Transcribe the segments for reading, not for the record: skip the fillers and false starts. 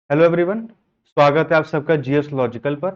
Hello everyone. स्वागत है आप सबका जीएस लॉजिकल पर।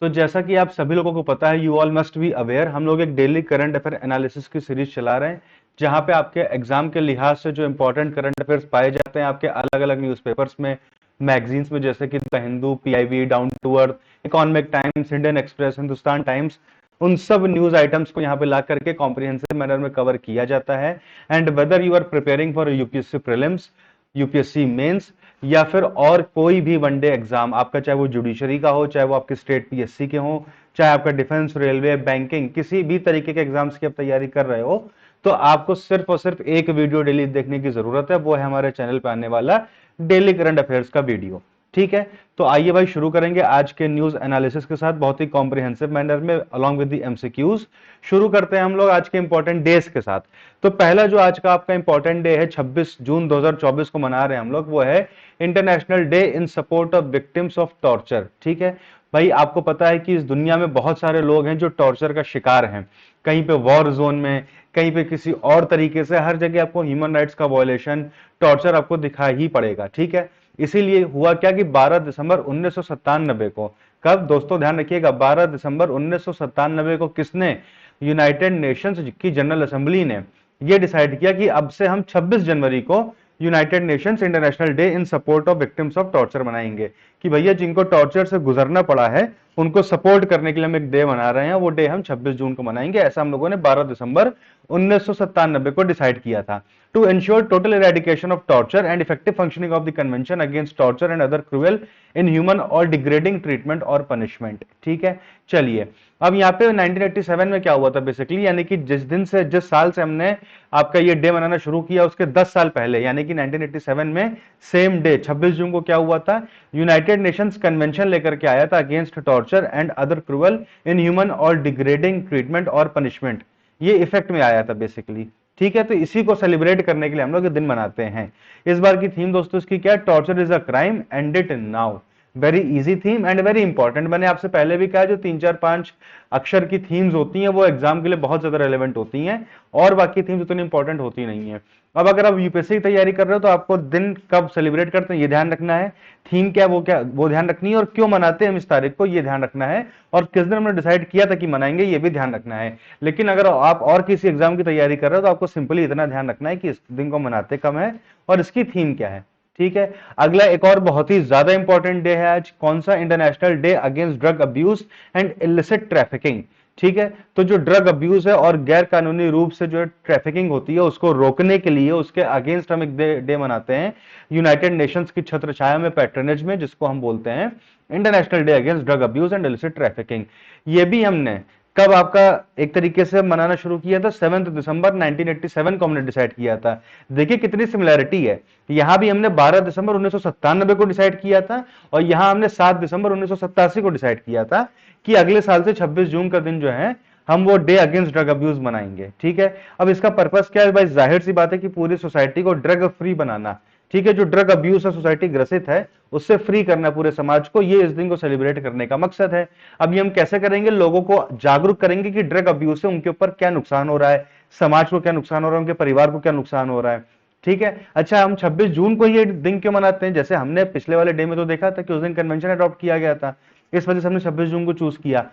तो जैसा कि आप सभी लोगों को पता है, you all must be aware, हम लोग एक डेली करंट अफेयर एनालिसिस की सीरीज चला रहे हैं, जहां पे आपके एग्जाम के लिहाज से जो इंपॉर्टेंट करंट अफेयर्स पाए जाते हैं आपके अलग अलग न्यूज़पेपर्स में, मैगजीन्स में, जैसे कि the Hindu, PIB, Down to Earth, Economic Times, Indian Express, Hindustan Times, उन सब न्यूज आइटम्स को यहाँ पे ला करके कॉम्प्रिहेंसिव मैनर में कवर किया जाता है। And whether you are preparing for UPSC prelims, UPSC mains, या फिर और कोई भी वनडे एग्जाम आपका, चाहे वो जुडिशरी का हो, चाहे वो आपके स्टेट पीएससी के हो, चाहे आपका डिफेंस, रेलवे, बैंकिंग, किसी भी तरीके के एग्जाम्स की आप तैयारी कर रहे हो, तो आपको सिर्फ और सिर्फ एक वीडियो डेली देखने की जरूरत है। वो है हमारे चैनल पे आने वाला डेली करंट अफेयर्स का वीडियो। ठीक है, तो आइए भाई शुरू करेंगे आज के न्यूज एनालिसिस के साथ, बहुत ही कॉम्प्रिहेंसिव मैनर में अलॉन्ग विद द एमसीक्यूज। शुरू करते हैं हम लोग आज के इंपॉर्टेंट डेज के साथ। तो पहला जो आज का आपका इंपॉर्टेंट डे है, 26 जून 2024 को मना रहे हैं हम लोग, वो है international day in support of victims of torture. ठीक है भाई, आपको पता है कि इस दुनिया में बहुत सारे लोग हैं जो टॉर्चर का शिकार हैं, कहीं पे वॉर जोन में, कहीं पे किसी और तरीके से, हर जगह आपको ह्यूमन राइट्स का वायलेशन, टॉर्चर आपको दिखाई ही पड़ेगा। ठीक है, इसीलिए हुआ क्या कि 12 दिसंबर 1997 को, कब दोस्तों ध्यान रखिएगा, 12 दिसंबर 1997 को किसने, यूनाइटेड नेशंस की जनरल असेंबली ने यह डिसाइड किया कि अब से हम 26 जनवरी को United Nations international day in support of victims of torture मनाएंगे, कि भैया जिनको टॉर्चर से गुजरना पड़ा है उनको सपोर्ट करने के लिए हम एक डे मना रहे हैं। वो डे हम 26 जून को मनाएंगे, ऐसा हम लोगों ने 12 दिसंबर 1997 को डिसाइड किया था। To ensure total eradication of torture and effective functioning of the convention against torture and other cruel, inhuman और डिग्रेडिंग ट्रीटमेंट और पनिशमेंट। ठीक है, चलिए अब यहाँ पे 1987 में क्या हुआ था बेसिकली, यानी कि जिस साल से हमने आपका ये डे मनाना शुरू किया, उसके 10 साल पहले यानी कि 1987 में सेम डे 26 जून को क्या हुआ था, यूनाइटेड नेशंस कन्वेंशन लेकर के आया था against torture and other cruel, inhuman और डिग्रेडिंग ट्रीटमेंट और पनिशमेंट, ये इफेक्ट में आया था बेसिकली। ठीक है, तो इसी को सेलिब्रेट करने के लिए हम लोग ये दिन मनाते हैं। इस बार की थीम दोस्तों इसकी क्या है, torture is a crime, and it now. Very easy theme and very important. मैंने आपसे पहले भी कहा, जो 3 4 5 अक्षर की थीम्स होती हैं वो एग्जाम के लिए बहुत ज्यादा रेलेवेंट होती हैं, और बाकी थीम्स उतनी इंपॉर्टेंट होती नहीं है। अब अगर आप यूपीएससी की तैयारी कर रहे हो तो आपको दिन कब सेलिब्रेट करते हैं ये ध्यान रखना है, थीम क्या वो ध्यान रखनी है, और क्यों मनाते हैं हम इस तारीख को ये ध्यान रखना है, और किस दिन हमने डिसाइड किया था कि मनाएंगे ये भी ध्यान रखना है। लेकिन अगर आप और किसी एग्जाम की तैयारी कर रहे हो तो आपको सिंपली इतना ध्यान रखना है कि इस दिन को मनाते कब है और इसकी थीम क्या है। ठीक है, अगला एक और बहुत ही ज्यादा इंपॉर्टेंट डे है आज, कौन सा, international day against drug abuse and illicit trafficking. ठीक है, तो जो ड्रग अब्यूज है और गैर कानूनी रूप से जो ट्रैफिकिंग होती है उसको रोकने के लिए, उसके अगेंस्ट हम एक डे मनाते हैं यूनाइटेड नेशंस की छत्र छाया में, पैट्रनेज में, जिसको हम बोलते हैं international day against drug abuse and illicit trafficking. ये भी हमने कब आपका एक तरीके से मनाना शुरू किया था, 7 दिसंबर 1987 को हमने डिसाइड किया था। देखिए कितनी सिमिलैरिटी है, यहां भी हमने 12 दिसंबर 1997 को डिसाइड किया था, और यहां हमने 7 दिसंबर 1987 को डिसाइड किया था कि अगले साल से 26 जून का दिन जो है हम वो डे अगेंस्ट ड्रग अब्यूज मनाएंगे। ठीक है, अब इसका पर्पस क्या है भाई, जाहिर सी बात है कि पूरी सोसाइटी को ड्रग फ्री बनाना। ठीक है, जो ड्रग अब्यूज से सोसाइटी ग्रसित है उससे फ्री करना पूरे समाज को, ये इस दिन को सेलिब्रेट करने का मकसद है। अब ये हम कैसे करेंगे, लोगों को जागरूक करेंगे कि ड्रग अब्यूज से उनके ऊपर क्या नुकसान हो रहा है, समाज को क्या नुकसान हो रहा है, उनके परिवार को क्या नुकसान हो रहा है। ठीक है, अच्छा हम 26 जून को ये दिन क्यों मनाते हैं, जैसे हमने पिछले वाले डे में तो देखा था कि उस दिन कन्वेंशन अडॉप्ट किया गया था, इस वजह से हमने 26 जून को चूज किया।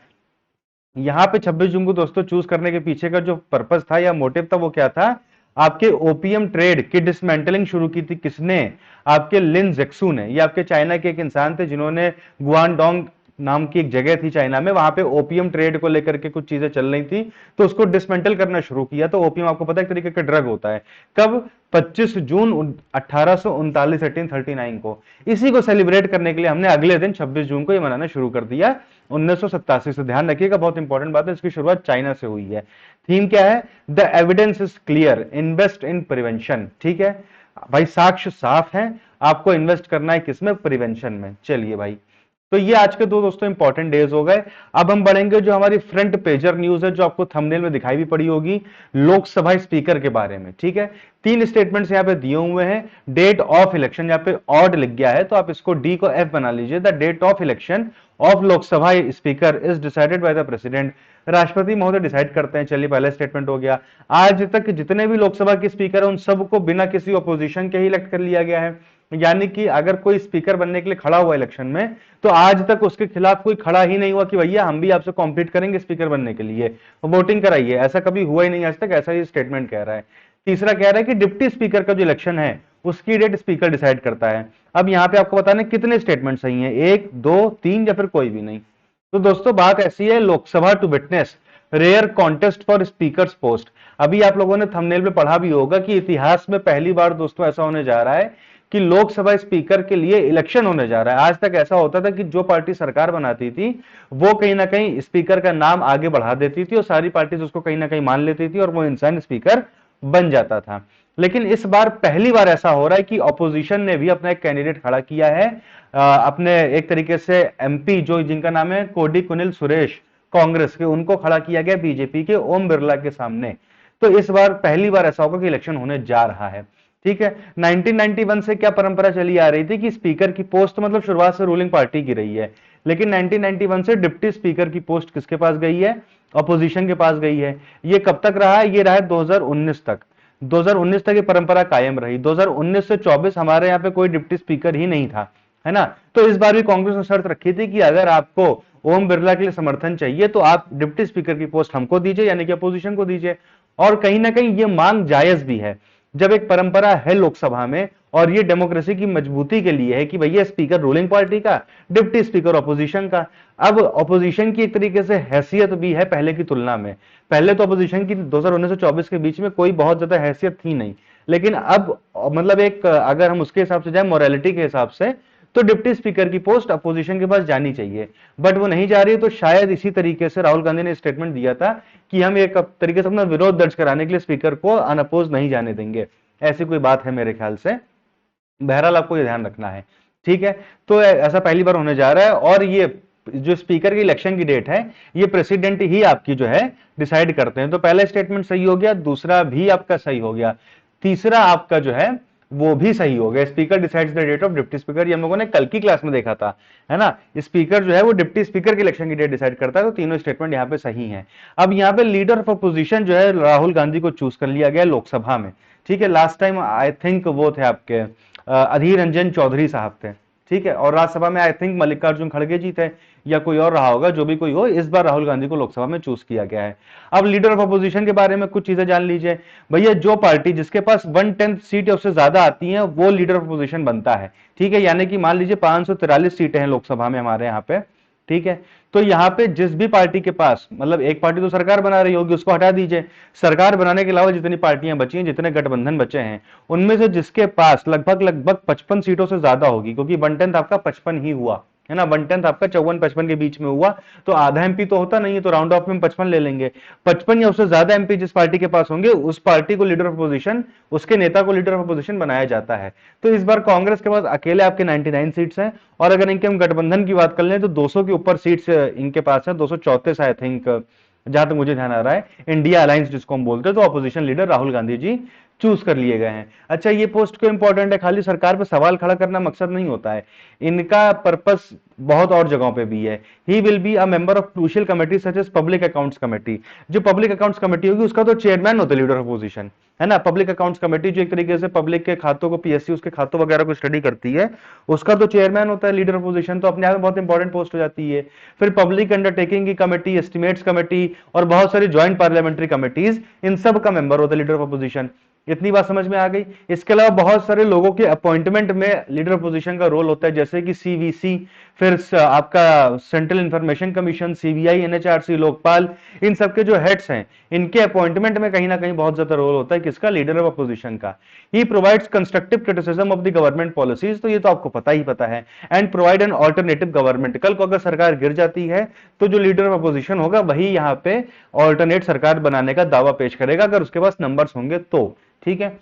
यहां पे 26 जून को दोस्तों चूज करने के पीछे का जो पर्पस था या मोटिव था वो क्या था, आपके ओपीएम ट्रेड की डिसमेंटलिंग शुरू की थी किसने, आपके लिन जेक्सू ने। ये आपके चाइना के एक इंसान थे जिन्होंने गुआनडोंग नाम की एक जगह थी चाइना में, वहां पे ओपीएम ट्रेड को लेकर के कुछ चीजें चल रही थी, तो उसको डिसमेंटल करना शुरू किया। तो ओपीएम आपको पता है एक तरीके का ड्रग होता है। कब, 25 जून 1839 1839 को। इसी को सेलिब्रेट करने के लिए हमने अगले दिन 26 जून को ये मनाना शुरू कर दिया 1987 से। ध्यान रखिएगा बहुत इंपॉर्टेंट बात है, इसकी शुरुआत चाइना से हुई है। थीम क्या है, the evidence is clear, invest in prevention. ठीक है भाई, साक्ष्य साफ है, आपको इन्वेस्ट करना है किसमें, प्रिवेंशन में। चलिए भाई, तो ये आज के दो दोस्तों इंपॉर्टेंट डेज हो गए। अब हम बढ़ेंगे जो हमारी फ्रंट पेजर न्यूज है, जो आपको थंबनेल में दिखाई भी पड़ी होगी, लोकसभा स्पीकर के बारे में। ठीक है, 3 स्टेटमेंट्स यहां पे दिए हुए हैं। डेट ऑफ इलेक्शन, यहाँ पे ऑड लिख गया है तो आप इसको डी को एफ बना लीजिए। The date of election of Lok Sabha speaker is decided by the president, राष्ट्रपति महोदय डिसाइड करते हैं। चलिए पहला स्टेटमेंट हो गया। आज तक जितने भी लोकसभा के स्पीकर हैं उन सबको बिना किसी ऑपोजिशन के ही इलेक्ट कर लिया गया है। यानी कि अगर कोई स्पीकर बनने के लिए खड़ा हुआ इलेक्शन में, तो आज तक उसके खिलाफ कोई खड़ा ही नहीं हुआ कि भैया हम भी आपसे कॉम्पीट करेंगे स्पीकर बनने के लिए, वोटिंग कराइए। ऐसा कभी हुआ ही नहीं आज तक, ऐसा ही स्टेटमेंट कह रहा है। तीसरा कह रहा है कि डिप्टी स्पीकर का जो इलेक्शन है उसकी डेट स्पीकर डिसाइड करता है। अब यहाँ पे आपको बताना कितने स्टेटमेंट सही हैं, 1 2 3 या फिर कोई भी नहीं। तो दोस्तों बात ऐसी है, Lok Sabha to witness rare contest for speaker post. अभी आप लोगों ने थंबनेल में पढ़ा भी होगा कि इतिहास में पहली बार दोस्तों ऐसा होने जा रहा है कि लोकसभा स्पीकर के लिए इलेक्शन होने जा रहा है। आज तक ऐसा होता था कि जो पार्टी सरकार बनाती थी वो कहीं ना कहीं स्पीकर का नाम आगे बढ़ा देती थी और सारी पार्टीज उसको कहीं ना कहीं मान लेती थी और वो इंसान स्पीकर बन जाता था। लेकिन इस बार पहली बार ऐसा हो रहा है कि ऑपोजिशन ने भी अपना एक कैंडिडेट खड़ा किया है, अपने एक तरीके से एमपी जो जिनका नाम है कोडी कुनिल सुरेश कांग्रेस के, उनको खड़ा किया गया बीजेपी के ओम बिरला के सामने। तो इस बार पहली बार ऐसा होगा कि इलेक्शन होने जा रहा है। ठीक है, 1991 से क्या परंपरा चली आ रही थी कि स्पीकर की पोस्ट मतलब शुरुआत से रूलिंग पार्टी की रही है, लेकिन 1991 से डिप्टी स्पीकर की पोस्ट किसके पास गई है, अपोजिशन के पास गई है। ये कब तक रहा है, ये रहा है 2019 तक। 2019 तक ये परंपरा कायम रही। 2019 से 24 हमारे यहाँ पे कोई डिप्टी स्पीकर ही नहीं था, है ना। तो इस बार भी कांग्रेस ने शर्त रखी थी कि अगर आपको ओम बिरला के लिए समर्थन चाहिए तो आप डिप्टी स्पीकर की पोस्ट हमको दीजिए, यानी कि अपोजिशन को दीजिए। और कहीं ना कहीं ये मांग जायज भी है, जब एक परंपरा है लोकसभा में और ये डेमोक्रेसी की मजबूती के लिए है कि भैया स्पीकर रूलिंग पार्टी का, डिप्टी स्पीकर अपोजिशन का। अब अपोजिशन की एक तरीके से हैसियत भी है पहले की तुलना में। पहले तो अपोजिशन की 2019 से 24 के बीच में कोई बहुत ज्यादा हैसियत थी नहीं, लेकिन अब मतलब एक अगर हम उसके हिसाब से जाए, मोरालिटी के हिसाब से, तो डिप्टी स्पीकर की पोस्ट अपोजिशन के पास जानी चाहिए, बट वो नहीं जा रही। तो शायद इसी तरीके से राहुल गांधी ने स्टेटमेंट दिया था कि हम एक तरीके से अपना विरोध दर्ज कराने के लिए स्पीकर को अनअपोज नहीं जाने देंगे, ऐसी कोई बात है मेरे ख्याल से। बहरहाल आपको ये ध्यान रखना है, ठीक है। तो ऐसा पहली बार होने जा रहा है और ये जो स्पीकर की इलेक्शन की डेट है ये प्रेसिडेंट ही आपकी जो है डिसाइड करते हैं। तो पहला स्टेटमेंट सही हो गया, दूसरा भी आपका सही हो गया, तीसरा आपका जो है वो भी सही हो गया। Speaker decides the date of deputy speaker, ये हम लोगों ने कल की क्लास में देखा था, है ना। स्पीकर जो है वो डिप्टी स्पीकर की इलेक्शन की डेट डिसाइड करता है। तो तीनों स्टेटमेंट यहाँ पे सही हैं। अब यहाँ पे लीडर ऑफ अपोजिशन जो है राहुल गांधी को चूज कर लिया गया लोकसभा में, ठीक है। लास्ट टाइम आई थिंक वो थे आपके अधीर रंजन चौधरी साहब थे, ठीक है। और राज्यसभा में आई थिंक मल्लिकार्जुन खड़गे जी थे या कोई और रहा होगा, जो भी कोई हो, इस बार राहुल गांधी को लोकसभा में चूज किया गया है। अब लीडर ऑफ अपोजिशन के बारे में कुछ चीजें जान लीजिए। भैया जो पार्टी जिसके पास 1/10 सीट या उससे ज्यादा आती है वो लीडर ऑफ अपोजिशन बनता है, ठीक है। यानी कि मान लीजिए 543 सीटें हैं लोकसभा में हमारे यहाँ पे, ठीक है। तो यहाँ पे जिस भी पार्टी के पास, मतलब एक पार्टी तो सरकार बना रही होगी, उसको हटा दीजिए। सरकार बनाने के अलावा जितनी पार्टियां बची हैं, जितने गठबंधन बचे हैं, उनमें से जिसके पास लगभग लगभग 55 सीटों से ज्यादा होगी, क्योंकि 1/10 आपका 55 ही हुआ, है ना। 1/10 आपका 54-55 के बीच में हुआ, तो आधा एमपी तो होता नहीं है, तो राउंड ऑफ में 55 ले लेंगे। 55 या उससे ज्यादा एमपी जिस पार्टी के पास होंगे, उस पार्टी को लीडर ऑफ अपोजिशन, उसके नेता को लीडर ऑफ अपोजिशन बनाया जाता है। तो इस बार कांग्रेस के पास अकेले आपके 99 सीट्स हैं, और अगर इनके हम गठबंधन की बात कर लें तो 200 के ऊपर सीट्स इनके पास है, 234 आई थिंक, जहां तक मुझे ध्यान आ रहा है। इंडिया अलायंस जिसको हम बोलते हैं, तो opposition leader Rahul Gandhi ji choose कर लिए गए हैं। अच्छा, ये पोस्ट क्यों इंपॉर्टेंट है, खाली सरकार पे सवाल खड़ा करना मकसद नहीं होता है, इनका पर्पस बहुत और जगहों पे भी है। He will be a member of crucial committee such as public accounts committee. जो पब्लिक अकाउंट्स कमेटी होगी उसका तो चेयरमैन होता है लीडर ऑफ अपोजिशन, है ना। पब्लिक अकाउंट्स कमेटी जो एक तरीके से पब्लिक के खातों को, पीएससी उसके खातों वगैरह को स्टडी करती है, उसका तो चेयरमैन होता है लीडर ऑफ अपोजिशन। तो अपने आप में बहुत इंपॉर्टेंट पोस्ट हो जाती है। फिर पब्लिक अंडरटेकिंग की कमेटी, एस्टिमेट्स कमेटी और बहुत सारी ज्वाइंट पार्लियामेंट्री कमेटीज, इन सब का मेंबर होता है लीडर ऑफ अपोजिशन। इतनी बात समझ में आ गई। इसके अलावा बहुत सारे लोगों के अपॉइंटमेंट में लीडर पोजीशन का रोल होता है, जैसे कि सीवीसी, फिर आपका central information commission, CBI, NHRC, Lokpal, इन सब के जो हेड्स हैं, इनके अपॉइंटमेंट में कहीं ना कहीं बहुत ज्यादा रोल होता है किसका, लीडर ऑफ अपोजिशन का। He provides constructive criticism of the government policies, तो ये तो आपको पता ही पता है। And provide an alternative government, कल को अगर सरकार गिर जाती है तो जो लीडर ऑफ अपोजिशन होगा वही यहाँ पे ऑल्टरनेट सरकार बनाने का दावा पेश करेगा, अगर उसके पास नंबर्स होंगे तो, ठीक है।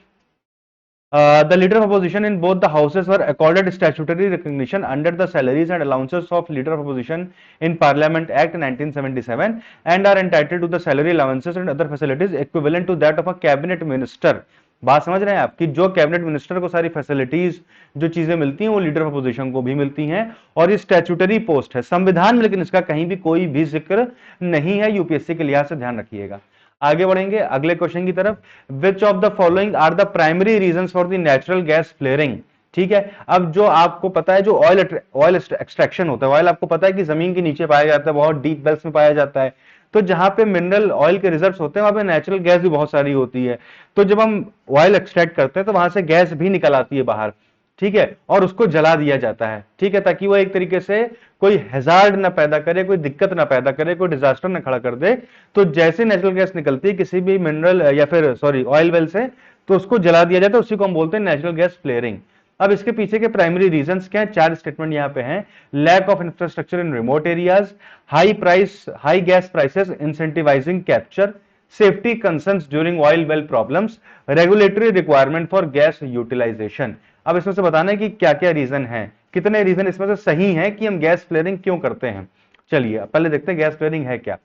The leader of opposition in both the houses were accorded statutory recognition under the Salaries and Allowances of Leader of Opposition in Parliament Act 1977 and are entitled to the salary allowances and other facilities equivalent to that of a cabinet minister। बात समझ रहे हैं आप कि जो cabinet minister को सारी facilities, जो चीजें मिलती हैं, वो लीडर ऑफ अपोजिशन को भी मिलती हैं। और ये स्टैट्यूटरी पोस्ट है संविधान में, लेकिन इसका कहीं भी कोई भी जिक्र नहीं है, यूपीएससी के लिहाज से ध्यान रखिएगा। आगे बढ़ेंगे अगले क्वेश्चन की तरफ। Which of the following are the primary reasons for the natural gas flaring, ठीक है। अब जो आपको पता है, जो ऑयल एक्सट्रैक्शन होता है, ऑयल आपको पता है कि जमीन के नीचे पाया जाता है, बहुत डीप वेल्स में पाया जाता है। तो जहां पे मिनरल ऑयल के रिजर्व्स होते हैं वहां पे नेचुरल गैस भी बहुत सारी होती है। तो जब हम ऑयल एक्सट्रैक्ट करते हैं तो वहां से गैस भी निकल आती है बाहर, ठीक है, और उसको जला दिया जाता है, ठीक है, ताकि वो एक तरीके से कोई हैजार्ड ना पैदा करे, कोई दिक्कत ना पैदा करे, कोई डिजास्टर ना खड़ा कर दे। तो जैसे नेचुरल गैस निकलती है किसी भी मिनरल या फिर सॉरी ऑयल वेल से, तो उसको जला दिया जाता है, उसी को हम बोलते हैं नेचुरल गैस फ्लेयरिंग। अब इसके पीछे के प्राइमरी रीजंस क्या है? 4 स्टेटमेंट यहां पे हैं। Lack of infrastructure in remote areas, high gas prices incentivising capture, safety concerns during oil well problems, regulatory requirement for gas utilisation. अब इसमें से बताना है कि क्या क्या रीजन है, कितने रीजन इसमें से सही है कि हम गैस फ्लेयरिंग क्यों करते हैं। चलिए पहले देखते हैं गैस फ्लेयरिंग है क्या।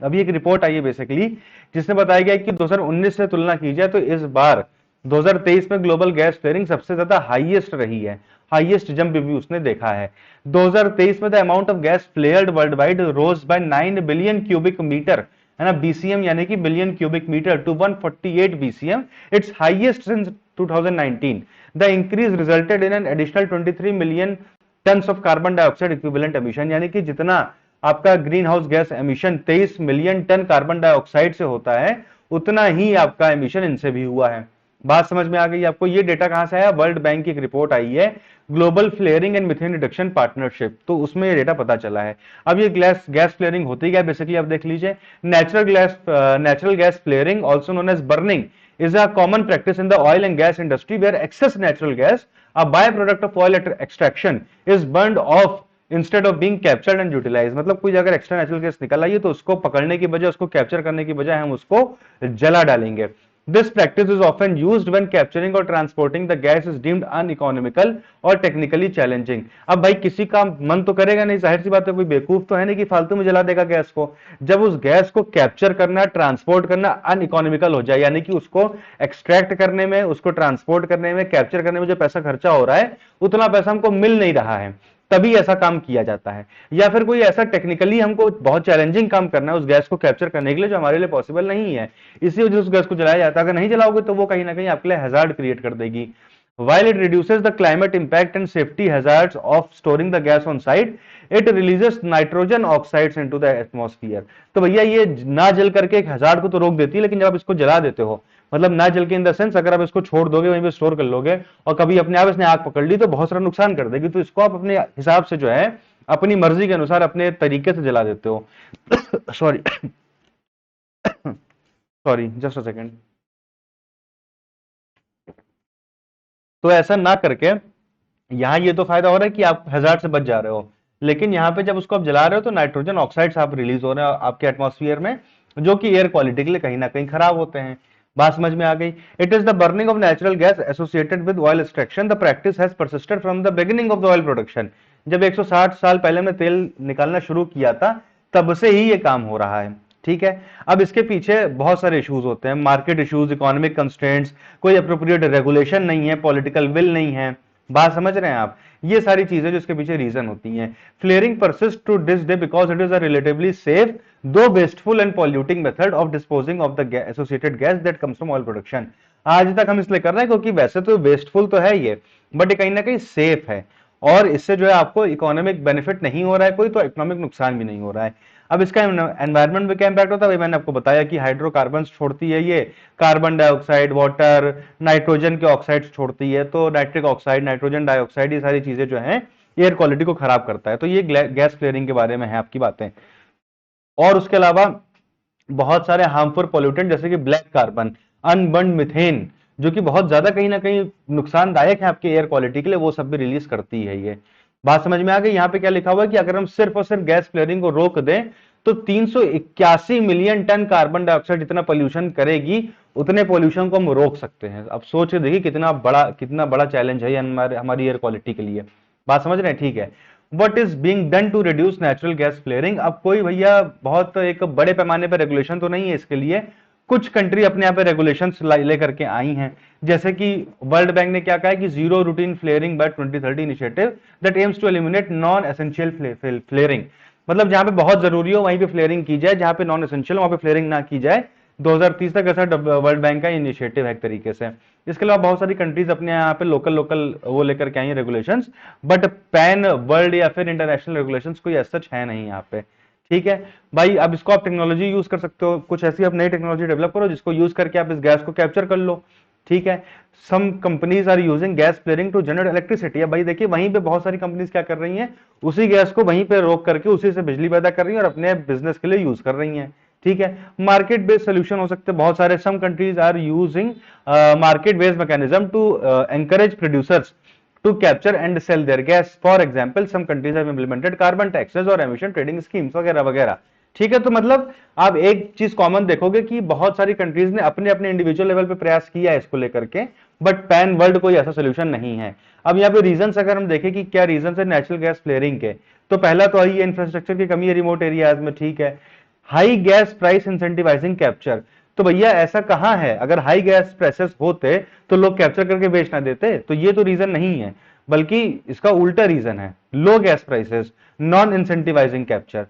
अभी एक रिपोर्ट आई है बेसिकली, जिसमें बताया गया कि 2019 से तुलना की जाए तो इस बार 2023 में ग्लोबल गैस फ्लेयरिंग सबसे ज्यादा हाईएस्ट रही है, हाईएस्ट जंप भी उसने देखा है। 2023 में the amount of gas flared world wide rose by 9 billion cubic metre, है ना, बीसीएम यानी कि billion cubic metre, to 148 BCM, it's highest since 2019। The increase resulted in an additional 23 million tons of carbon dioxide equivalent emission, यानी कि जितना आपका green house gas emission 23 million ton carbon dioxide से होता है, उतना ही आपका एमिशन इनसे भी हुआ है। बात समझ में आ गई आपको? ये डेटा कहां से आया? वर्ल्ड बैंक की एक रिपोर्ट आई है, global flaring and methane reduction partnership, तो उसमें ये डेटा पता चला है। अब ये गैस फ्लेयरिंग होती क्या बेसिकली आप देख लीजिए। Natural gas flaring also known as burning is a common practice in the oil and gas industry where excess natural gas, a byproduct of oil extraction, is burned off instead of being captured and utilise. मतलब कोई अगर extra natural gas निकल आई है तो उसको पकड़ने की बजाय, उसको कैप्चर करने की बजाय हम उसको जला डालेंगे। This practice is often used when capturing और transporting the gas is deemed uneconomical और टेक्निकली चैलेंजिंग। अब भाई किसी का मन तो करेगा नहीं, जाहिर सी बात है, कोई बेवकूफ तो है नहीं कि फालतू में जला देगा गैस को। जब उस गैस को कैप्चर करना, ट्रांसपोर्ट करना अनइकोनॉमिकल हो जाए, यानी कि उसको एक्सट्रैक्ट करने में, उसको ट्रांसपोर्ट करने में, कैप्चर करने में जो पैसा खर्चा हो रहा है उतना पैसा हमको मिल नहीं रहा है, तभी ऐसा काम किया जाता है। या फिर कोई ऐसा टेक्निकली हमको बहुत चैलेंजिंग काम करना है उस गैस को कैप्चर करने के लिए, जो हमारे लिए पॉसिबल नहीं है, इसी वजह से उस गैस को जलाया जाता है। अगर नहीं जलाओगे तो वो कहीं ना कहीं आपके लिए हैजार्ड क्रिएट कर देगी। While it reduces the climate impact and safety hazards of storing the gas on site, it releases nitrogen oxides into the atmosphere। तो भैया ये ना जल करके एक हजार को तो रोक देती है, लेकिन जब आप इसको जला देते हो, मतलब ना जल के इन द सेंस अगर आप इसको छोड़ दोगे, वहीं पे स्टोर कर लोगे और कभी अपने आप इसने आग पकड़ ली तो बहुत सारा नुकसान कर देगी। तो इसको आप अपने हिसाब से जो है, अपनी मर्जी के अनुसार, अपने तरीके से जला देते हो। Sorry sorry, just a second. तो ऐसा ना करके यहां ये तो फायदा हो रहा है कि आप हजार से बच जा रहे हो, लेकिन यहां पे जब उसको आप जला रहे हो तो नाइट्रोजन ऑक्साइड्स आप रिलीज हो रहे हैं आपके एटमॉस्फेयर में, जो कि एयर क्वालिटी के लिए कहीं ना कहीं खराब होते हैं। बात समझ में आ गई? It is the burning of natural gas associated with oil extraction. The practice has persisted from the beginning of the oil production. जब 160 साल पहले हमने तेल निकालना शुरू किया था, तब से ही ये काम हो रहा है, ठीक है। अब इसके पीछे बहुत सारे इश्यूज होते हैं, मार्केट इश्यूज, इकोनॉमिक कंस्ट्रेंट्स, कोई अप्रोप्रिएट रेगुलेशन नहीं है, पॉलिटिकल विल नहीं है। बात समझ रहे हैं आप? ये सारी चीजें जो इसके पीछे रीजन होती हैं। Flaring persist to this day because it is a relatively safe though wasteful and polluting method of disposing of the associated gas that comes from oil production. आज तक हम इसलिए कर रहे हैं क्योंकि वैसे तो वेस्टफुल तो है ये, बट ये कहीं ना कहीं सेफ है, और इससे जो है आपको इकोनॉमिक बेनिफिट नहीं हो रहा है कोई, तो इकोनॉमिक नुकसान भी नहीं हो रहा है। अब इसका एनवायरमेंट में क्या इंपैक्ट होता है? मैंने आपको बताया कि हाइड्रोकार्बन छोड़ती है ये, कार्बन डाइऑक्साइड, वाटर, नाइट्रोजन के ऑक्साइड छोड़ती है, तो नाइट्रिक ऑक्साइड, नाइट्रोजन डाइऑक्साइड, ये सारी चीजें जो है एयर क्वालिटी को खराब करता है। तो ये गैस फ्लेयरिंग के बारे में है आपकी बातें। और उसके अलावा बहुत सारे हार्मफुल पोल्यूटेंट जैसे कि ब्लैक कार्बन, अनबर्न्ड मिथेन, जो कि बहुत ज्यादा कहीं ना कहीं नुकसानदायक है आपके एयर क्वालिटी के लिए, वो सब भी रिलीज करती है ये। बात समझ में आ गई? यहाँ पे क्या लिखा हुआ है कि अगर हम सिर्फ और सिर्फ गैस फ्लेयरिंग को रोक दें तो 381 मिलियन टन कार्बन डाइऑक्साइड जितना पोल्यूशन करेगी, उतने पोल्यूशन को हम रोक सकते हैं। अब सोच देखिए कितना बड़ा चैलेंज है ये हमारी एयर क्वालिटी के लिए। बात समझ रहे हैं? ठीक है। What is being done to reduce natural gas flaring? अब कोई भैया बहुत एक बड़े पैमाने पर रेगुलेशन तो नहीं है इसके लिए, कुछ कंट्री अपने यहाँ पे रेगुलेशंस लेकर के आई हैं। जैसे कि वर्ल्ड बैंक ने क्या कहा है कि zero routine flaring by 2030 initiative that aims to eliminate non essential flaring. मतलब जहां पे बहुत जरूरी हो वहीं पे फ्लेयरिंग की जाए, जहां पे नॉन एसेंशियल वहां पे फ्लेयरिंग ना की जाए। 2030 तक ऐसा वर्ल्ड बैंक का इनिशिएटिव है एक तरीके से। इसके अलावा बहुत सारी कंट्रीज अपने यहाँ पे लोकल लोकल वो लेकर के आई हैं रेगुलेशंस, बट पैन वर्ल्ड या फिर इंटरनेशनल रेगुलेशंस कोई ऐसा सच है नहीं यहाँ पे। ठीक है भाई, अब इसको आप टेक्नोलॉजी यूज कर सकते हो, कुछ ऐसी आप नई टेक्नोलॉजी डेवलप करो जिसको यूज करके आप इस गैस को कैप्चर कर लो। ठीक है, some companies are using gas flaring to generate electricity. अब भाई देखिए वहीं पे बहुत सारी कंपनीज क्या कर रही हैं, उसी गैस को वहीं पे रोक करके उसी से बिजली पैदा कर रही हैं और अपने बिजनेस के लिए यूज कर रही हैं। ठीक है, मार्केट बेस्ड सोल्यूशन हो सकते हैं बहुत सारे। Some countries are using market based mechanism to encourage producers to capture and sell their gas. For example, some countries have implemented carbon taxes और emission trading schemes वगैरह वगैरह। ठीक है, तो मतलब आप एक चीज कॉमन देखोगे कि बहुत सारी कंट्रीज ने अपने अपने इंडिविजुअल लेवल पे प्रयास किया है इसको लेकर के, बट पैन वर्ल्ड कोई ऐसा सोल्यूशन नहीं है। अब यहाँ पे रीजंस अगर हम देखें कि क्या रीजंस है नेचुरल गैस फ्लेयरिंग के, तो पहला तो है इंफ्रास्ट्रक्चर की कमी है रिमोट एरियाज में। ठीक है, high gas price incentivising capture, तो भैया ऐसा कहां है, अगर हाई गैस प्राइसेस होते तो लोग कैप्चर करके बेच ना देते, तो ये तो रीजन नहीं है, बल्कि इसका उल्टा रीजन है, low gas prices, non incentivising capture,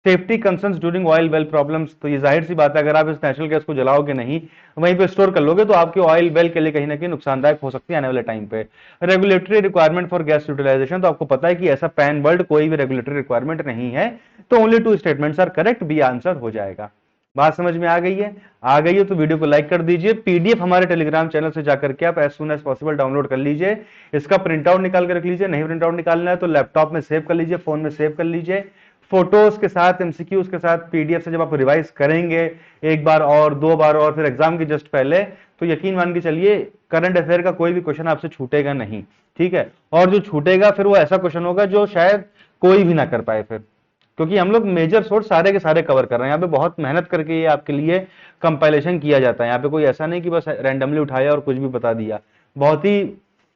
safety concerns during oil well problems. तो ये जाहिर सी बात है, अगर आप इस नेचुरल गैस को जलाओगे नहीं, वहीं पे स्टोर कर लोगे, तो आपके ऑयल वेल के लिए कहीं ना कहीं नुकसानदायक हो सकती है आने वाले टाइम पे। Regulatory requirement for gas utilisation, तो आपको पता है कि ऐसा पैन वर्ल्ड कोई भी रेगुलेटरी रिक्वायरमेंट नहीं है, तो only two statements are correct, B answer हो जाएगा। बात समझ में आ गई है? आ गई है तो वीडियो को लाइक कर दीजिए। पीडीएफ हमारे टेलीग्राम चैनल से जाकर के आप as soon as possible download कर लीजिए। इसका प्रिंट आउट निकाल के रख लीजिए, नहीं प्रिंट आउट निकालना है तो लैपटॉप में सेव कर लीजिए, फोन में सेव कर लीजिए। फोटोज के साथ, एमसीक्यूज के साथ, पीडीएफ से जब आप रिवाइज करेंगे एक बार और, दो बार और, फिर एग्जाम के जस्ट पहले, तो यकीन मान के चलिए करंट अफेयर का कोई भी क्वेश्चन आपसे छूटेगा नहीं। ठीक है, और जो छूटेगा फिर वो ऐसा क्वेश्चन होगा जो शायद कोई भी ना कर पाए फिर, क्योंकि हम लोग मेजर सोर्स सारे के सारे कवर कर रहे हैं। यहाँ पे बहुत मेहनत करके ये आपके लिए कंपाइलेशन किया जाता है। यहाँ पे कोई ऐसा नहीं कि बस रैंडमली उठाया और कुछ भी बता दिया। बहुत ही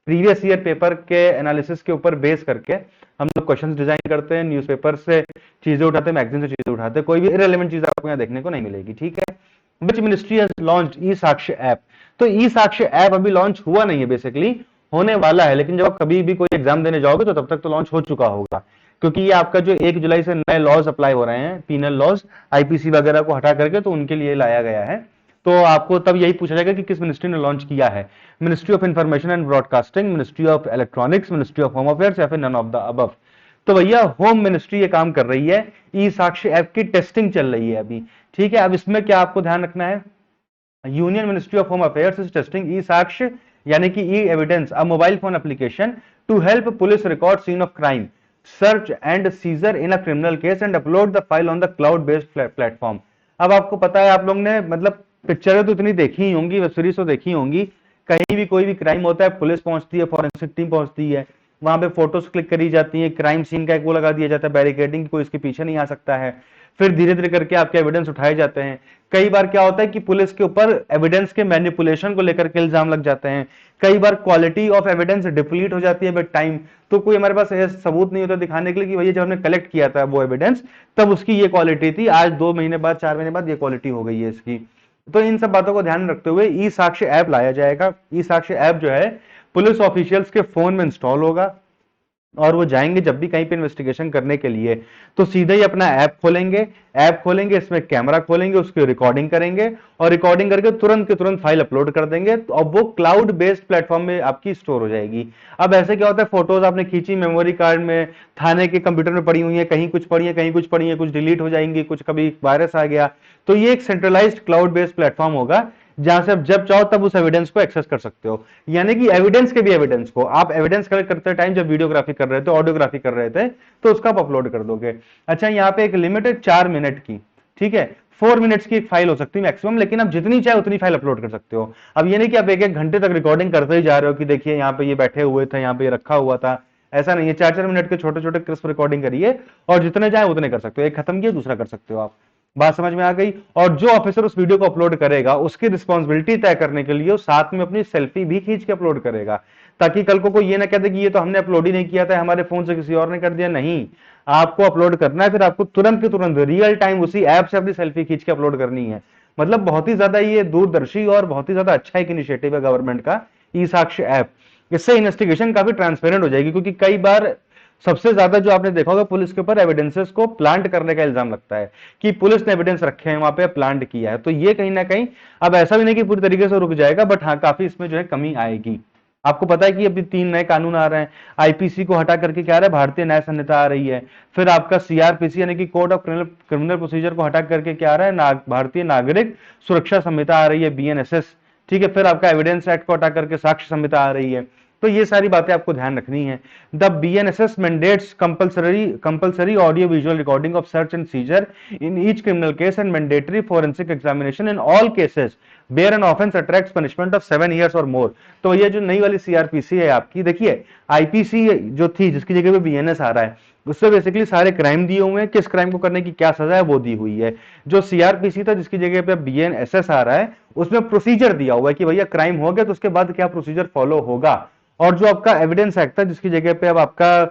प्रीवियस ईयर पेपर के एनालिसिस के ऊपर बेस करके हम लोग क्वेश्चंस डिजाइन करते हैं, न्यूज़पेपर से चीजें उठाते हैं, मैगजीन से चीजें उठाते हैं, कोई भी इरेलेवेंट चीज आपको यहाँ देखने को नहीं मिलेगी। ठीक है, विच मिनिस्ट्री हैज लॉन्च्ड ई साक्ष्य ऐप, तो ई साक्ष्य ऐप अभी लॉन्च हुआ नहीं है, बेसिकली होने वाला है, लेकिन जब आप कभी भी कोई एग्जाम देने जाओगे तो तब तक तो लॉन्च हो चुका होगा, क्योंकि ये आपका जो 1 जुलाई से नए लॉज अप्लाई हो रहे हैं, पीनल लॉज, आईपीसी वगैरह को हटा करके, तो उनके लिए लाया गया है। तो आपको तब यही पूछा जाएगा कि किस मिनिस्ट्री ने लॉन्च किया है, ministry of information and broadcasting, ministry of electronics, ministry of home affairs, या फिर नन ऑफ द अबव। तो भैया होम मिनिस्ट्री ये काम कर रही है, ई साक्ष्य ऐप की टेस्टिंग चल रही है अभी। ठीक है, अब इसमें क्या आपको ध्यान रखना है, union ministry of home affairs is testing e Sakshya यानी कि e evidence, a mobile phone application to help police record scene of crime, search and seizure in a criminal case and upload the file on the cloud based platform. अब आपको पता है, आप लोग ने मतलब पिक्चरें तो इतनी देखी ही होंगी, वेब सीरीज तो देखी होंगी, कहीं भी कोई भी क्राइम होता है, पुलिस पहुंचती है, फॉरेंसिक टीम पहुंचती है, वहां पे फोटोज क्लिक करी जाती है, क्राइम सीन का एक वो लगा दिया जाता है बैरिकेडिंग, कोई इसके पीछे नहीं आ सकता है, फिर धीरे धीरे करके आपके एविडेंस उठाए जाते हैं। कई बार क्या होता है कि पुलिस के ऊपर एविडेंस के मैनिपुलेशन को लेकर के इल्जाम लग जाते हैं, कई बार क्वालिटी ऑफ एविडेंस डिप्लीट हो जाती है विद टाइम, तो कोई हमारे पास सबूत नहीं होता दिखाने के लिए कि भैया जब हमने कलेक्ट किया था वो एविडेंस तब उसकी ये क्वालिटी थी, आज 2 महीने बाद, 4 महीने बाद ये क्वालिटी हो गई है इसकी। तो इन सब बातों को ध्यान में रखते हुए ई साक्ष्य ऐप लाया जाएगा। ई साक्ष्य ऐप जो है पुलिस ऑफिशियल्स के फोन में इंस्टॉल होगा, और वो जाएंगे जब भी कहीं पे इन्वेस्टिगेशन करने के लिए तो सीधे ही अपना ऐप खोलेंगे, इसमें कैमरा खोलेंगे, उसकी रिकॉर्डिंग करेंगे, और रिकॉर्डिंग करके तुरंत के तुरंत फाइल अपलोड कर देंगे, तो अब वो क्लाउड बेस्ड प्लेटफॉर्म में आपकी स्टोर हो जाएगी। अब ऐसे क्या होता है, फोटोज आपने खींची, मेमोरी कार्ड में, थाने के कंप्यूटर में पड़ी हुई है, कहीं कुछ पड़ी है, कहीं कुछ पड़ी है, कुछ डिलीट हो जाएंगी, कुछ कभी वायरस आ गया, तो ये एक सेंट्रलाइज्ड क्लाउड बेस्ड प्लेटफॉर्म होगा जहां से आप जब चाहो तब उस एविडेंस को एक्सेस कर सकते हो। यानी कि एविडेंस के भी एविडेंस को आप एविडेंस कलेक्ट करते टाइम जब वीडियोग्राफी कर रहे थे, ऑडियोग्राफी कर रहे थे, तो उसका आप अपलोड कर दोगे। अच्छा, यहाँ पे एक लिमिट है 4 मिनट की, ठीक है, 4 मिनट्स की एक फाइल हो सकती है मैक्सिमम, लेकिन आप जितनी चाहे उतनी फाइल अपलोड कर सकते हो। अब ये नहीं कि आप 1-1 घंटे तक रिकॉर्डिंग करते ही जा रहे हो कि देखिए यहाँ पे ये बैठे हुए थे, यहाँ पे ये रखा हुआ था, ऐसा नहीं है। 4-4 मिनट के छोटे छोटे क्रिस्प रिकॉर्डिंग करिए और जितने चाहे उतने कर सकते हो, एक खत्म किया दूसरा कर सकते हो आप। बात समझ में आ गई? और जो ऑफिसर उस वीडियो को अपलोड करेगा उसकी रिस्पॉन्सिबिलिटी तय करने के लिए साथ में अपनी सेल्फी भी खींच के अपलोड करेगा, ताकि कल को कोई ये ना कहते कि ये तो हमने अपलोड ही नहीं किया था, हमारे फोन से किसी और ने कर दिया। नहीं, आपको अपलोड करना है, फिर आपको तुरंत के तुरंत रियल टाइम उसी ऐप से अपनी सेल्फी खींच के अपलोड करनी है। मतलब बहुत ही ज्यादा ये दूरदर्शी और बहुत ही ज्यादा अच्छा एक इनिशिएटिव है गवर्नमेंट का, ई साक्ष्य ऐप। इससे इन्वेस्टिगेशन काफी ट्रांसपेरेंट हो जाएगी, क्योंकि कई बार सबसे ज्यादा जो आपने देखा होगा पुलिस के ऊपर एविडेंसेस को प्लांट करने का इल्जाम लगता है कि पुलिस ने एविडेंस रखे हैं वहां पे प्लांट किया है। तो ये कहीं ना कहीं अब ऐसा भी नहीं कि पूरी तरीके से रुक जाएगा, बट हाँ काफी इसमें जो है कमी आएगी। आपको पता है कि अभी 3 नए कानून आ रहे हैं, आईपीसी को हटा करके क्या आ रहा है, भारतीय न्याय संहिता आ रही है। फिर आपका सीआरपीसी यानी कि कोड ऑफ क्रिमिनल प्रोसीजर को हटा करके क्या आ रहा है, भारतीय नागरिक सुरक्षा संहिता आ रही है, बीएनएसएस। ठीक है, फिर आपका एविडेंस एक्ट को हटा करके साक्ष्य संहिता आ रही है। तो ये सारी बातें आपको ध्यान रखनी है। The BNSS mandates compulsory audio visual recording of search and seizure in each criminal case and mandatory forensic examination in all cases bear an offence attracts punishment of 7 years और मोर। तो ये जो नई वाली सीआरपीसी है आपकी, देखिए IPC जो थी जिसकी जगह पे बीएनएस आ रहा है, उससे बेसिकली सारे क्राइम दिए हुए हैं, किस क्राइम को करने की क्या सजा है वो दी हुई है। जो सीआरपीसी था जिसकी जगह पे बीएनएसएस आ रहा है, उसमें प्रोसीजर दिया हुआ है कि भैया क्राइम हो गया तो उसके बाद क्या प्रोसीजर फॉलो होगा। और जो आपका एविडेंस एक्ट था जिसकी जगह पे अब आपका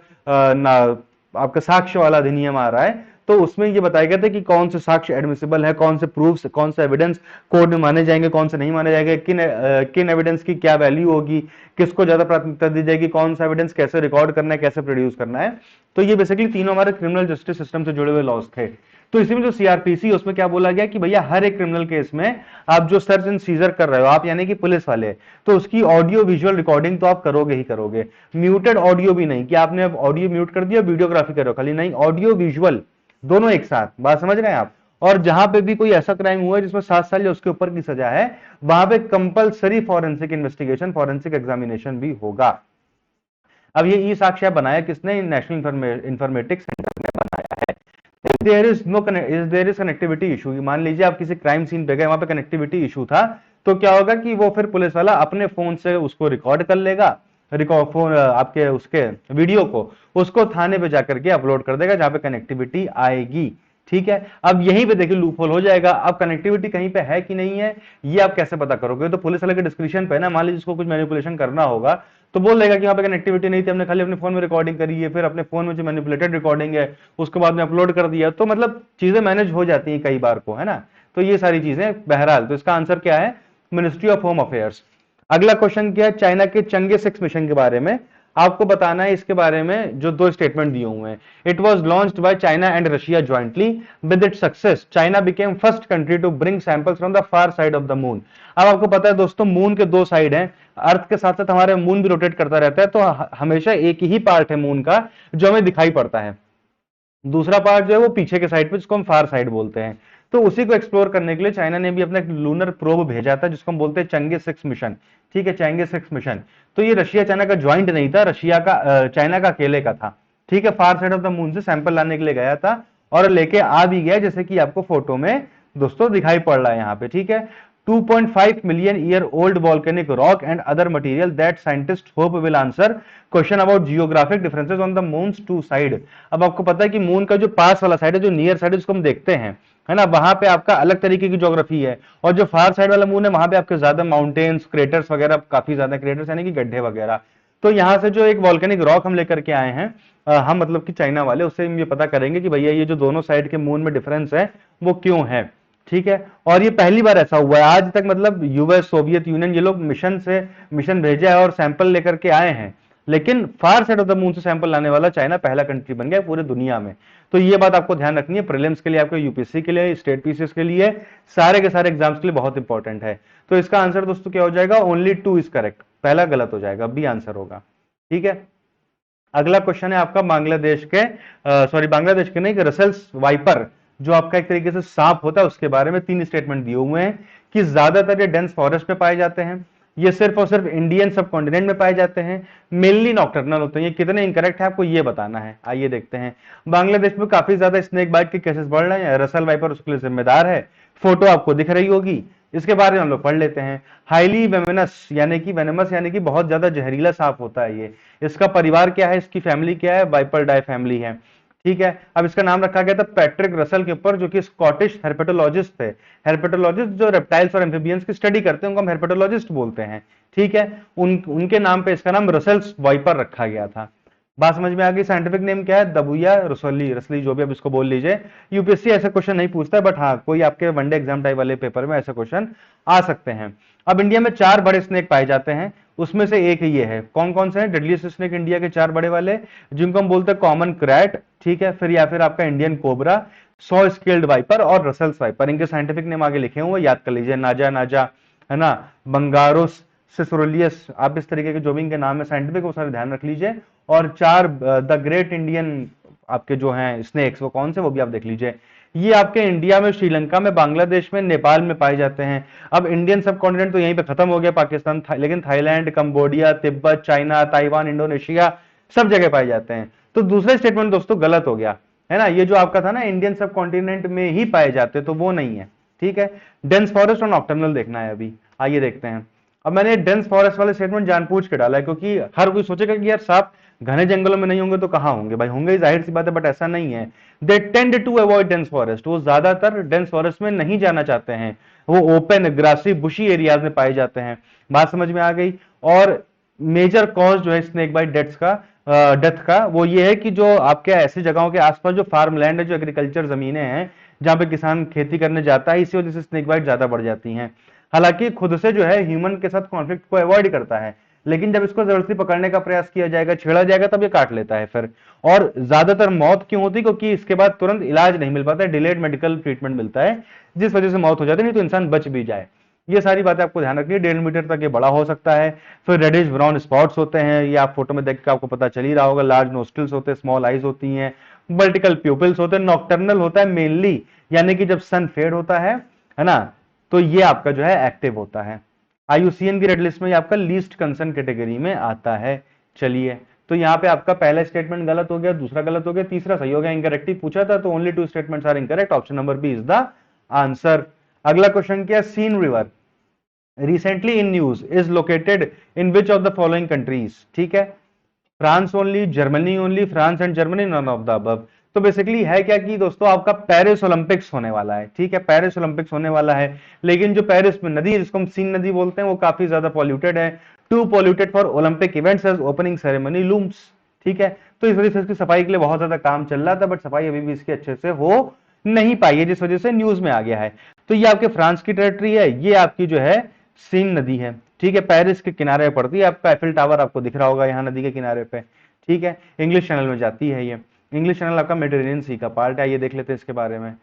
साक्ष्य वाला अधिनियम आ रहा है, तो उसमें ये बताया गया था कि कौन से साक्ष्य एडमिसिबल है, कौन से प्रूफ्स, कौन से एविडेंस कोर्ट में माने जाएंगे, कौन से नहीं माने जाएंगे, किन एविडेंस की क्या वैल्यू होगी, किसको ज्यादा प्राथमिकता दी जाएगी, कौन सा एविडेंस कैसे रिकॉर्ड करना है, कैसे प्रोड्यूस करना है। तो ये बेसिकली तीनों हमारे क्रिमिनल जस्टिस सिस्टम से जुड़े हुए लॉज थे। तो इसी में जो सीआरपीसी उसमें क्या बोला गया कि भैया हर एक क्रिमिनल केस में आप जो सर्च एंड सीजर कर रहे हो, आप यानी कि पुलिस वाले, तो उसकी ऑडियो विजुअल रिकॉर्डिंग तो आप करोगे ही करोगे। म्यूटेड ऑडियो भी नहीं कि आपने अब ऑडियो म्यूट कर दिया वीडियोग्राफी करो खाली, नहीं, ऑडियो विजुअल दोनों एक साथ। बात समझ रहे हैं आप। और जहां पे भी कोई ऐसा क्राइम हुआ है जिसमें 7 साल या उसके ऊपर की सजा है, वहां पे compulsory forensic investigation, forensic examination भी होगा। अब ये ई साक्ष्य बनाया किसने, नेशनल इंफॉर्मेटिक्स सेंटर ने बनाया है। देयर इज कनेक्टिविटी इशू, मान लीजिए आप किसी क्राइम सीन पे गए, वहां पे कनेक्टिविटी इशू था, तो क्या होगा कि वो फिर पुलिस वाला अपने फोन से उसको रिकॉर्ड कर लेगा, रिकॉर्ड फोन आपके उसके वीडियो को, उसको थाने पे जाकर के अपलोड कर देगा जहां पे कनेक्टिविटी आएगी। ठीक है, अब यहीं पे देखिए लूपहोल हो जाएगा। अब कनेक्टिविटी कहीं पे है कि नहीं है, ये आप कैसे पता करोगे, तो पुलिस वाले के डिस्क्रिप्शन पे ना, मान लीजिए उसको कुछ मैनिपुलेशन करना होगा तो बोल देगा कि यहाँ पे कनेक्टिविटी नहीं थी, हमने खाली अपने फोन में रिकॉर्डिंग करी है, फिर अपने फोन में जो मैनिपुलेटेड रिकॉर्डिंग है उसको बाद में अपलोड कर दिया, तो मतलब चीजें मैनेज हो जाती हैं कई बार को, है ना। तो ये सारी चीजें बहरहाल, तो इसका आंसर क्या है, मिनिस्ट्री ऑफ होम अफेयर्स। अगला क्वेश्चन क्या है, चाइना के चंगे 6 मिशन के बारे में आपको बताना है। इसके बारे में जो 2 स्टेटमेंट दिए हुए हैं, it was launched by China and Russia jointly, with its success China became first country to bring samples from the far side of the moon. अब आपको पता है दोस्तों, मून के 2 साइड हैं, अर्थ के साथ साथ हमारे मून भी रोटेट करता रहता है, तो हमेशा एक ही पार्ट है मून का जो हमें दिखाई पड़ता है, दूसरा पार्ट जो है वो पीछे के साइड पे, जिसको हम फार साइड बोलते हैं। तो उसी को एक्सप्लोर करने के लिए चाइना ने भी अपना एक लूनर प्रोब भेजा था जिसको हम बोलते हैं चंगे 6 मिशन। ठीक है, चंगे 6 मिशन। तो ये रशिया चाइना का ज्वाइंट नहीं था, रशिया का चाइना का अकेले का था। ठीक है, फार साइड ऑफ द मून से सैंपल लाने के लिए गया था और लेके आ भी गया, जैसे कि आपको फोटो में दोस्तों दिखाई पड़ रहा है यहाँ पे। ठीक है, 2.5 million year old volcanic rock and other material that scientists hope will answer question about geographic differences on the moon's 2 side। अब आपको पता है कि मून का जो पास वाला साइड है, जो नियर साइड है, जिसको हम देखते हैं, है ना, वहां पे आपका अलग तरीके की ज्योग्राफी है, और जो फार साइड वाला मून है वहां पे आपके ज्यादा माउंटेन्स, क्रेटर्स वगैरह, काफी ज्यादा क्रेटर्स यानी कि गड्ढे वगैरह। तो यहां से जो एक वॉल्केनिक रॉक हम लेकर के आए हैं, हम मतलब कि चाइना वाले, उससे हम ये पता करेंगे कि भैया ये जो दोनों साइड के मून में डिफरेंस है वो क्यों है। ठीक है, और ये पहली बार ऐसा हुआ है आज तक, मतलब यूएस, सोवियत यूनियन, ये लोग मिशन भेजा है और सैंपल लेकर के आए हैं, लेकिन फार साइड ऑफ द मून से सैंपल लाने वाला चाइना पहला कंट्री बन गया पूरे दुनिया में। तो ये बात आपको ध्यान रखनी है, प्रीलिम्स के लिए, आपको यूपीएससी के लिए, स्टेट पीसीएस के लिए, सारे के सारे एग्जाम्स के लिए बहुत इंपॉर्टेंट है। तो इसका आंसर दोस्तों क्या हो जाएगा, ओनली 2 इज करेक्ट, पहला गलत हो जाएगा, बी आंसर होगा। ठीक है, अगला क्वेश्चन है आपका बांग्लादेश के, बांग्लादेश के नहीं, रसेल्स वाइपर, जो आपका एक तरीके से सांप होता है, उसके बारे में 3 स्टेटमेंट दिए हुए हैं कि ज्यादातर ये डेंस फॉरेस्ट में पाए जाते हैं, ये सिर्फ और सिर्फ इंडियन सब कॉन्टिनेंट में पाए जाते हैं, मेनली नॉक्टर्नल होते हैं। ये कितने इनकरेक्ट है आपको ये बताना है। आइए देखते हैं। बांग्लादेश में काफी ज्यादा स्नेक बाइट के केसेस बढ़ रहे हैं, रसल वाइपर उसके लिए जिम्मेदार है, फोटो आपको दिख रही होगी, इसके बारे में हम लोग पढ़ लेते हैं। हाईली वेमेनस यानी कि बहुत ज्यादा जहरीला सांप होता है ये। इसका परिवार क्या है, इसकी फैमिली क्या है, वाइपर डाई फैमिली है। ठीक है, अब इसका नाम रखा गया था पैट्रिक रसल के ऊपर, जो कि स्कॉटिश हेर्पेटोलॉजिस्ट थे। हेर्पेटोलॉजिस्ट जो रेप्टाइल्स और एम्फिबियंस की स्टडी करते हैं उनको हम हेर्पेटोलॉजिस्ट बोलते हैं। ठीक है, उनके नाम पे इसका नाम रसेल्स वाइपर रखा गया था। बात समझ में आ गई। साइंटिफिक नेम क्या है? दबुया रसोली, रसली, जो भी आप इसको बोल लीजिए। यूपीएससी ऐसे क्वेश्चन नहीं पूछता है, बट हाँ कोई आपके वनडे एग्जाम टाइप वाले पेपर में ऐसे क्वेश्चन आ सकते हैं। अब इंडिया में 4 बड़े स्नेक पाए जाते हैं, उसमें से एक ये है। कौन कौन से हैं? डेडलीस्ट स्नेक इंडिया के 4 बड़े वाले, जिनको हम बोलते हैं कॉमन क्रैट, ठीक है, फिर या फिर आपका Indian cobra, saw scaled viper और रसल्स वाइपर। इनके साइंटिफिक नेम आगे लिखे हुए, याद कर लीजिए। नाजा नाजा, है ना, बंगारोस सिसोलियस, आप इस तरीके के जो भी इनके नाम है साइंटिफिक, वो सारे ध्यान रख लीजिए। और 4 द ग्रेट इंडियन आपके जो हैं स्नेक्स, वो कौन से, वो भी आप देख लीजिए। ये आपके इंडिया में, श्रीलंका में, बांग्लादेश में, नेपाल में पाए जाते हैं। अब इंडियन सब कॉन्टिनेंट तो यहीं पे खत्म हो गया, पाकिस्तान लेकिन Thailand, Cambodia, Tibet, China, Taiwan, Indonesia, सब जगह पाए जाते हैं। तो दूसरा स्टेटमेंट दोस्तों गलत हो गया, है ना। ये जो आपका था ना इंडियन सब कॉन्टिनेंट में ही पाए जाते, तो वो नहीं है, ठीक है। डेंस फॉरेस्ट और नॉक्टर्नल देखना है अभी, आइए देखते हैं। अब मैंने डेंस फॉरेस्ट वाले स्टेटमेंट जानबूझ के डाला है, क्योंकि हर कोई सोचेगा कि यार सांप घने जंगलों में नहीं होंगे तो कहां होंगे भाई, होंगे, जाहिर सी बात है, बट ऐसा नहीं है। They tend to avoid dense forest, वो ज्यादातर डेंस फॉरेस्ट में नहीं जाना चाहते हैं, वो ओपन ग्रासी बुशी एरियाज में पाए जाते हैं। बात समझ में आ गई। और मेजर कॉज जो है स्नेक बाइट डेथ का वो ये है कि जो आपके ऐसी जगहों के आसपास जो फार्म लैंड है, जो एग्रीकल्चर जमीनें हैं, जहां पे किसान खेती करने जाता है, इसी वजह से स्नेक बाइट ज्यादा बढ़ जाती हैं। हालांकि खुद से जो है ह्यूमन के साथ कॉन्फ्लिक्ट को अवॉइड करता है, लेकिन जब इसको जबरदस्ती पकड़ने का प्रयास किया जाएगा, छेड़ा जाएगा, तब ये काट लेता है फिर। और ज्यादातर मौत क्यों होती है? क्योंकि इसके बाद तुरंत इलाज नहीं मिल पाता है, डिलेड मेडिकल ट्रीटमेंट मिलता है, जिस वजह से मौत हो जाती है, नहीं तो इंसान बच भी जाए। ये सारी बातें आपको ध्यान रखनी है। 1.5 मीटर तक ये बड़ा हो सकता है। फिर रेडिश ब्राउन स्पॉट्स होते हैं, ये आप फोटो में देख के आपको पता चल ही रहा होगा। लार्ज नोस्ट्रल्स होते हैं, स्मॉल आईज होती हैं, वर्टिकल प्यूपिल्स होते हैं। नॉक्टर्नल होता है मेनली, यानी कि जब सन फेड होता है ना, तो ये आपका जो है एक्टिव होता है। आईयूसीएन की रेड लिस्ट में ये आपका लीस्ट कंसर्न कैटेगरी में आता है। चलिए, तो यहाँ पे आपका पहला स्टेटमेंट गलत हो गया, दूसरा गलत हो गया, तीसरा सही हो गया। इनकरेक्ट पूछा था, तो only 2 statements are incorrect, option number B is the answer. अगला क्वेश्चन क्या? Seine river recently in news is located in which of the following countries? ठीक है, France only, Germany only, France and Germany, none of the above. तो basically है क्या कि दोस्तों आपका पेरिस ओलंपिक्स होने वाला है, ठीक है, पेरिस ओलंपिक्स होने वाला है, लेकिन जो पेरिस में नदी है, जिसको हम सीन नदी बोलते हैं, वो काफी ज्यादा पॉल्यूटेड है, too polluted for Olympic events as opening ceremony looms, ठीक है। तो इस वजह से इसकी सफाई के लिए बहुत ज्यादा काम चल रहा था, बट सफाई अभी भी इसकी अच्छे से हो नहीं पाई है, जिस वजह से न्यूज में आ गया है। तो ये आपके फ्रांस की टेरिटरी है, ये आपकी जो है सीन नदी है, ठीक है, पेरिस के किनारे पड़ती है। आपका एफिल टावर आपको दिख रहा होगा यहाँ नदी के किनारे पे, ठीक है। इंग्लिश चैनल में जाती है ये। इंग्लिश चैनल आपका मेडिटेरेनियन सी का पार्ट है, ये देख लेते हैं इसके बारे में।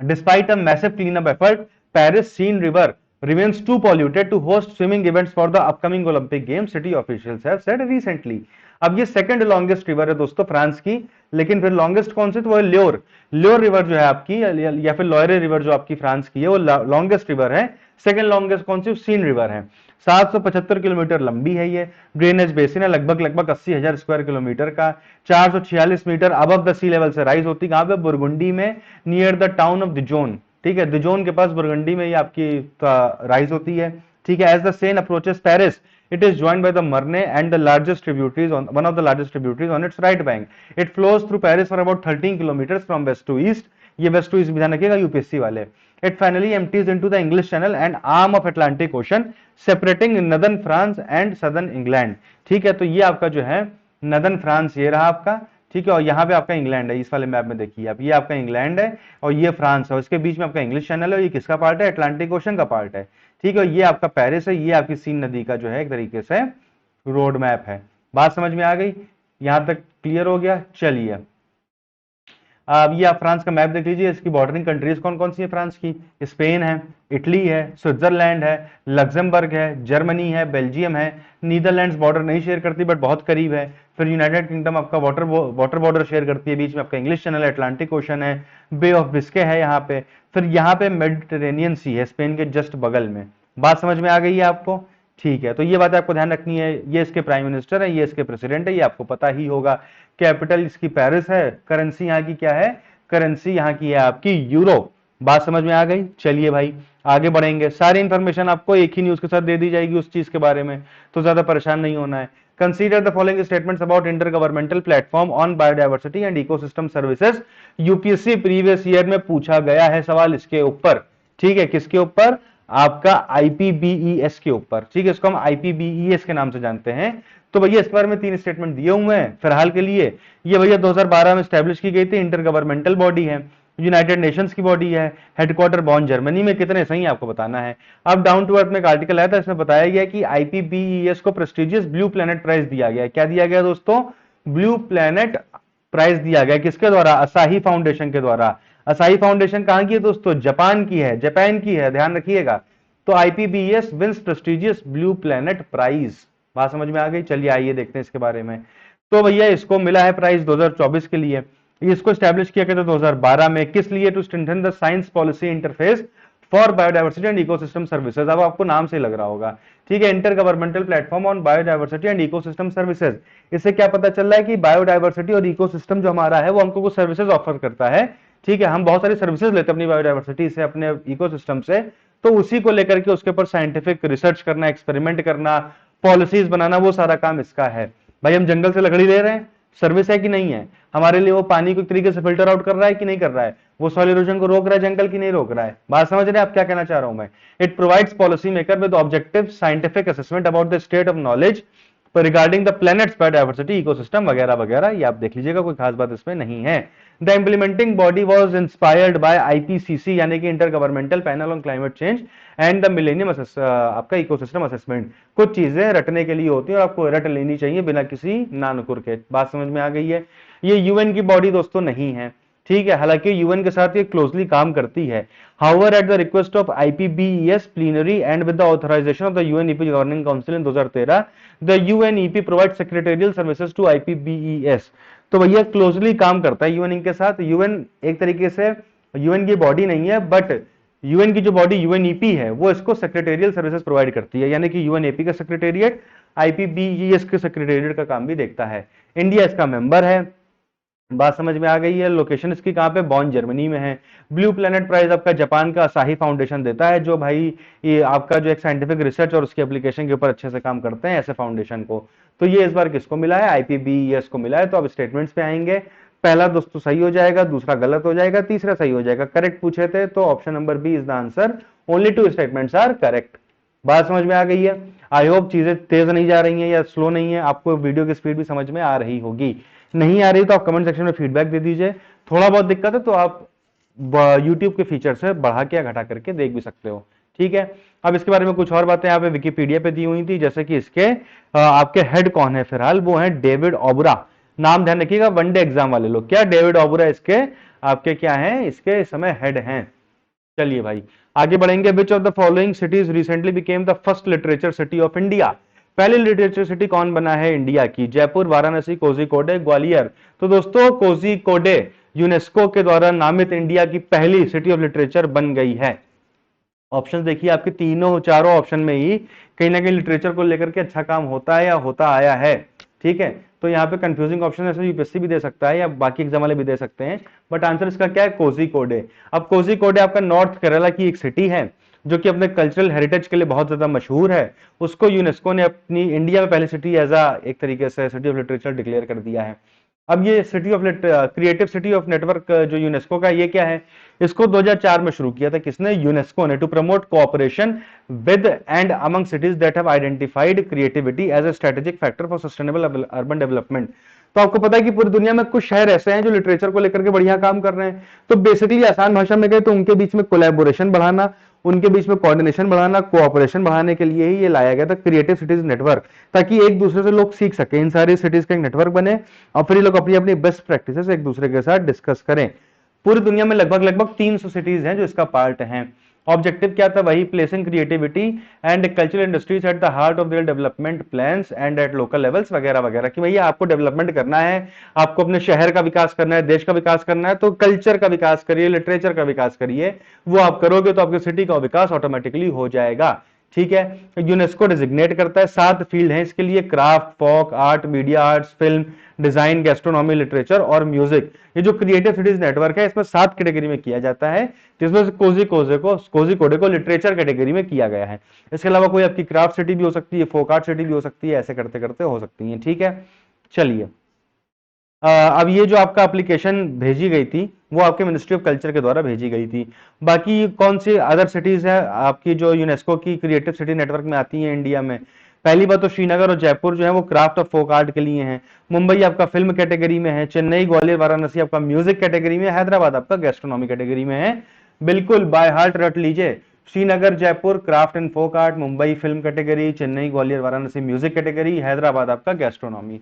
Despite a massive cleanup effort, Paris Seine River remains too polluted to host swimming events for the upcoming Olympic Games, city officials have said recently. अब ये सेकंड लॉन्गेस्ट रिवर है दोस्तों फ्रांस की, लेकिन फिर लॉन्गेस्ट कौन सी? तो वो है ल्योर। ल्योर रिवर जो है आपकी, या फिर लॉयरे रिवर जो आपकी फ्रांस की है, वो लॉन्गेस्ट रिवर है। सेकंड लॉन्गेस्ट कौन सी? सीन रिवर है। 775 किलोमीटर लंबी है ये। ड्रेनेज बेसिन है लगभग 80,000 स्क्वायर किलोमीटर का। 446 metre above the sea level से राइज होती है। कहां पे? बुरगुंडी में, near the town of Dijon, ठीक है, दिजोन के पास बुरगुंडी में ये आपकी राइज होती है, ठीक है। As the Seine approaches Paris, it is joined by the Marne and the largest tributaries on one of the largest tributaries on its right bank. It flows through Paris for about 13 kilometers from west to east. ये west to east भी ध्यान रखिएगा UPSC वाले। It finally empties into the English Channel and arm of Atlantic Ocean, separating northern France and southern England. ठीक है, तो ये आपका जो है northern France ये रहा आपका, ठीक है, और यहाँ पे आपका इंग्लैंड है। इस वाले मैप में देखिए आप, ये आपका इंग्लैंड है और ये फ्रांस है, इसके बीच में आपका इंग्लिश चैनल है। ये किसका पार्ट है? अटलांटिक ओशन का पार्ट है, ठीक है। ये आपका पेरिस है, ये आपकी सीन नदी का जो है एक तरीके से रोड मैप है। बात समझ में आ गई? यहां तक क्लियर हो गया? चलिए, अब ये आप फ्रांस का मैप देख लीजिए। इसकी बॉर्डरिंग कंट्रीज कौन कौन सी है फ्रांस की? स्पेन है, इटली है, स्विट्जरलैंड है, लग्जमबर्ग है, जर्मनी है, बेल्जियम है। नीदरलैंड्स बॉर्डर नहीं शेयर करती बट बहुत करीब है। फिर यूनाइटेड किंगडम आपका वाटर बॉर्डर शेयर करती है, बीच में आपका इंग्लिश चैनल है, अटलांटिक ओशन है, बे ऑफ बिस्के है यहाँ पे। फिर यहाँ पे मेडिटेरेनियन सी है स्पेन के जस्ट बगल में। बात समझ में आ गई है आपको? ठीक है, तो ये बात आपको ध्यान रखनी है। ये इसके प्राइम मिनिस्टर है, ये इसके प्रेसिडेंट है, ये आपको पता ही होगा। कैपिटल इसकी पेरिस है। करेंसी यहाँ की क्या है? करेंसी यहाँ की है आपकी यूरो। बात समझ में आ गई? चलिए भाई आगे बढ़ेंगे। सारी इंफॉर्मेशन आपको एक ही न्यूज के साथ दे दी जाएगी उस चीज के बारे में, तो ज्यादा परेशान नहीं होना है। Consider the following statements about inter governmental platform on biodiversity and ecosystem services. UPSC previous year में पूछा गया है सवाल इसके ऊपर, ठीक है। किसके ऊपर? आपका आईपीबीईएस के ऊपर, ठीक है, इसको हम आईपीबीईएस के नाम से जानते हैं। तो भैया इसके बारे में 3 स्टेटमेंट दिए हुए हैं फिलहाल के लिए। ये भैया 2012 में स्टैब्लिश की गई थी, इंटर गवर्नमेंटल बॉडी है, यूनाइटेड नेशंस की बॉडी है, हेडक्वार्टर बॉन जर्मनी में। कितने सही आपको बताना है। अब डाउन टू अर्थ में एक आर्टिकल आया था, इसमें बताया गया कि आईपीबीईएस को प्रेस्टिजियस ब्लू प्लैनेट प्राइज दिया गया। क्या दिया गया दोस्तों? ब्लू प्लैनेट प्राइज दिया गया। किसके द्वारा? असाही फाउंडेशन के द्वारा। असाही फाउंडेशन कहां की है दोस्तों? जापान की है, जापान की है, ध्यान रखिएगा। तो IPBES wins prestigious blue planet prize. बात समझ में आ गई? चलिए आइए देखते हैं इसके बारे में। तो भैया इसको मिला है प्राइज 2024 के लिए। इसको स्टैब्लिश किया गया था 2012 में। किस लिए? To strengthen the science policy interface for biodiversity and ecosystem services. अब आपको नाम से लग रहा होगा, ठीक है, intergovernmental platform on biodiversity and ecosystem services. इससे क्या पता चल रहा है कि बायोडाइवर्सिटी और इकोसिस्टम जो हमारा है वो हमको कुछ सर्विसेज ऑफर करता है, ठीक है। हम बहुत सारी सर्विसेज लेते हैं अपनी बायोडाइवर्सिटी से, अपने इकोसिस्टम से, तो उसी को लेकर के उसके ऊपर साइंटिफिक रिसर्च करना, एक्सपेरिमेंट करना, पॉलिसीज बनाना, वो सारा काम इसका है। भाई हम जंगल से लकड़ी ले रहे हैं, सर्विस है कि नहीं है? हमारे लिए वो पानी को एक तरीके से फिल्टर आउट कर रहा है कि नहीं कर रहा है? वो सॉइल इरोजन को रोक रहा है जंगल की नहीं रोक रहा है? बात समझ रहे हैं आप क्या कहना चाह रहा हूं मैं? It provides policy maker with objective scientific assessment about the state of knowledge regarding the planets biodiversity ecosystem वगैरह वगैरह। ये आप देख लीजिएगा, कोई खास बात इसमें नहीं है। The implementing body was inspired by IPCC यानी कि inter governmental panel on climate change and the millennium आपका इकोसिस्टम असेसमेंट। कुछ चीजें रटने के लिए होती है और आपको रट लेनी चाहिए बिना किसी नानुकुर के। बात समझ में आ गई है? ये यूएन की बॉडी दोस्तों नहीं है, ठीक है, हालांकि यूएन के साथ ये क्लोजली काम करती है। However at the request of IPBES plenary and with the authorisation of the UNEP governing council in 2013 the UNEP provide secretarial services to IPBES. तो भैया क्लोजली काम करता है यूएन के साथ। यूएन एक तरीके से यूएन की बॉडी नहीं है, बट यूएन की जो बॉडी यूएनईपी है वो इसको सेक्रेटेरियल सर्विसेज प्रोवाइड करती है, यानी कि यूएनईपी का सेक्रेटेरिएट आईपीबीईएस के सेक्रेटेरिएट का काम भी देखता है। इंडिया इसका मेंबर है। बात समझ में आ गई है? लोकेशन इसकी कहां पे? बॉन जर्मनी में है। ब्लू प्लैनेट प्राइज आपका जापान का असाही फाउंडेशन देता है, जो भाई ये आपका जो एक साइंटिफिक रिसर्च और उसकी एप्लीकेशन के ऊपर अच्छे से काम करते हैं ऐसे फाउंडेशन को। तो ये इस बार किसको मिला है? आईपीबीईएस को मिला है। तो अब स्टेटमेंट्स पे आएंगे। पहला दोस्तों सही हो जाएगा, दूसरा गलत हो जाएगा, तीसरा सही हो जाएगा। करेक्ट पूछे थे तो option number B is the answer. Only 2 statements are correct. बात समझ में आ गई है? आई होप चीजें तेज नहीं जा रही हैं या स्लो नहीं है, आपको वीडियो की स्पीड भी समझ में आ रही होगी। नहीं आ रही तो आप कमेंट सेक्शन में फीडबैक दे दीजिए। थोड़ा बहुत दिक्कत है तो आप यूट्यूब के फीचर से बढ़ा के या घटा करके देख भी सकते हो, ठीक है। अब इसके बारे में कुछ और बातें यहाँ पे विकिपीडिया पे दी हुई थी, जैसे कि इसके आपके हेड कौन है फिलहाल? वो है डेविड ओबरा। नाम ध्यान रखिएगा, वनडे एग्जाम वाले लोग। क्या डेविड ओबरा इसके आपके क्या है, इसके इस समय हेड हैं। चलिए भाई आगे बढ़ेंगे। विच of the following cities recently became the first literature city of India? पहली लिटरेचर सिटी कौन बना है इंडिया की? जयपुर, वाराणसी, कोझिकोडे, ग्वालियर। तो दोस्तों कोझिकोडे यूनेस्को के द्वारा नामित इंडिया की पहली सिटी ऑफ लिटरेचर बन गई है। ऑप्शन देखिए आपके तीनों चारों ऑप्शन में ही कहीं ना कहीं लिटरेचर को लेकर के अच्छा काम होता है या होता आया है, ठीक है। तो यहाँ पे कंफ्यूजिंग ऑप्शन ऐसे यूपीएससी भी दे सकता है या बाकी एग्जाम वाले भी दे सकते हैं, बट आंसर इसका क्या है? कोझिकोडे। अब कोझिकोडे आपका नॉर्थ केरला की एक सिटी है जो कि अपने कल्चरल हेरिटेज के लिए बहुत ज्यादा मशहूर है। उसको यूनेस्को ने अपनी इंडिया में पहली सिटी एज एक तरीके से सिटी ऑफ लिटरेचर डिक्लेयर कर दिया है। अब ये city of creative city of network जो यूनेस्को का, ये क्या है? इसको 2004 में शुरू किया था किसने? यूनेस्को ने, to promote cooperation with and among cities that have identified creativity as a strategic factor for sustainable urban development. तो आपको पता है कि पूरी दुनिया में कुछ शहर ऐसे हैं जो लिटरेचर को लेकर के बढ़िया काम कर रहे हैं। तो बेसिकली आसान भाषा में कहे तो उनके बीच में कोलैबोरेशन बढ़ाना, उनके बीच में कोऑर्डिनेशन बढ़ाना, कोऑपरेशन बढ़ाने के लिए ही ये लाया गया था क्रिएटिव सिटीज नेटवर्क, ताकि एक दूसरे से लोग सीख सके, इन सारी सिटीज का एक नेटवर्क बने और फिर ये लोग अपनी अपनी बेस्ट प्रैक्टिसेस एक दूसरे के साथ डिस्कस करें। पूरी दुनिया में लगभग 300 सिटीज हैं जो इसका पार्ट हैं। ऑब्जेक्टिव क्या था? वही placing creativity and cultural industries at the heart of their development plans and at local levels वगैरह वगैरह, कि भैया आपको डेवलपमेंट करना है, आपको अपने शहर का विकास करना है, देश का विकास करना है, तो कल्चर का विकास करिए, लिटरेचर का विकास करिए। वो आप करोगे तो आपकी सिटी का विकास ऑटोमेटिकली हो जाएगा, ठीक है। यूनेस्को डिजिग्नेट करता है, 7 फील्ड हैं इसके लिए: craft, folk art, media arts, film, design, gastronomy, literature और म्यूजिक। ये जो क्रिएटिव सिटीज नेटवर्क है इसमें 7 कैटेगरी में किया जाता है, जिसमें से कोझिकोडे को लिटरेचर कैटेगरी में किया गया है। इसके अलावा कोई आपकी क्राफ्ट सिटी भी हो सकती है, फोक आर्ट सिटी भी हो सकती है, ऐसे करते करते हो सकती है, ठीक है। चलिए अब ये जो आपका एप्लीकेशन भेजी गई थी वो आपके मिनिस्ट्री ऑफ कल्चर के द्वारा भेजी गई थी। बाकी कौन सी अदर सिटीज है आपकी जो यूनेस्को की क्रिएटिव सिटी नेटवर्क में आती है इंडिया में? पहली बात तो श्रीनगर और जयपुर जो है वो क्राफ्ट और फोक आर्ट के लिए हैं, मुंबई आपका फिल्म कैटेगरी में है, चेन्नई ग्वालियर वाराणसी आपका म्यूजिक कैटेगरी में, हैदराबाद आपका गैस्ट्रोनॉमी कैटेगरी में है। बिल्कुल बाय हार्ट रट लीजिए, Srinagar Jaipur craft and folk art, Mumbai film category, Chennai Gwalior Varanasi music category, Hyderabad आपका गैस्ट्रोनॉमी।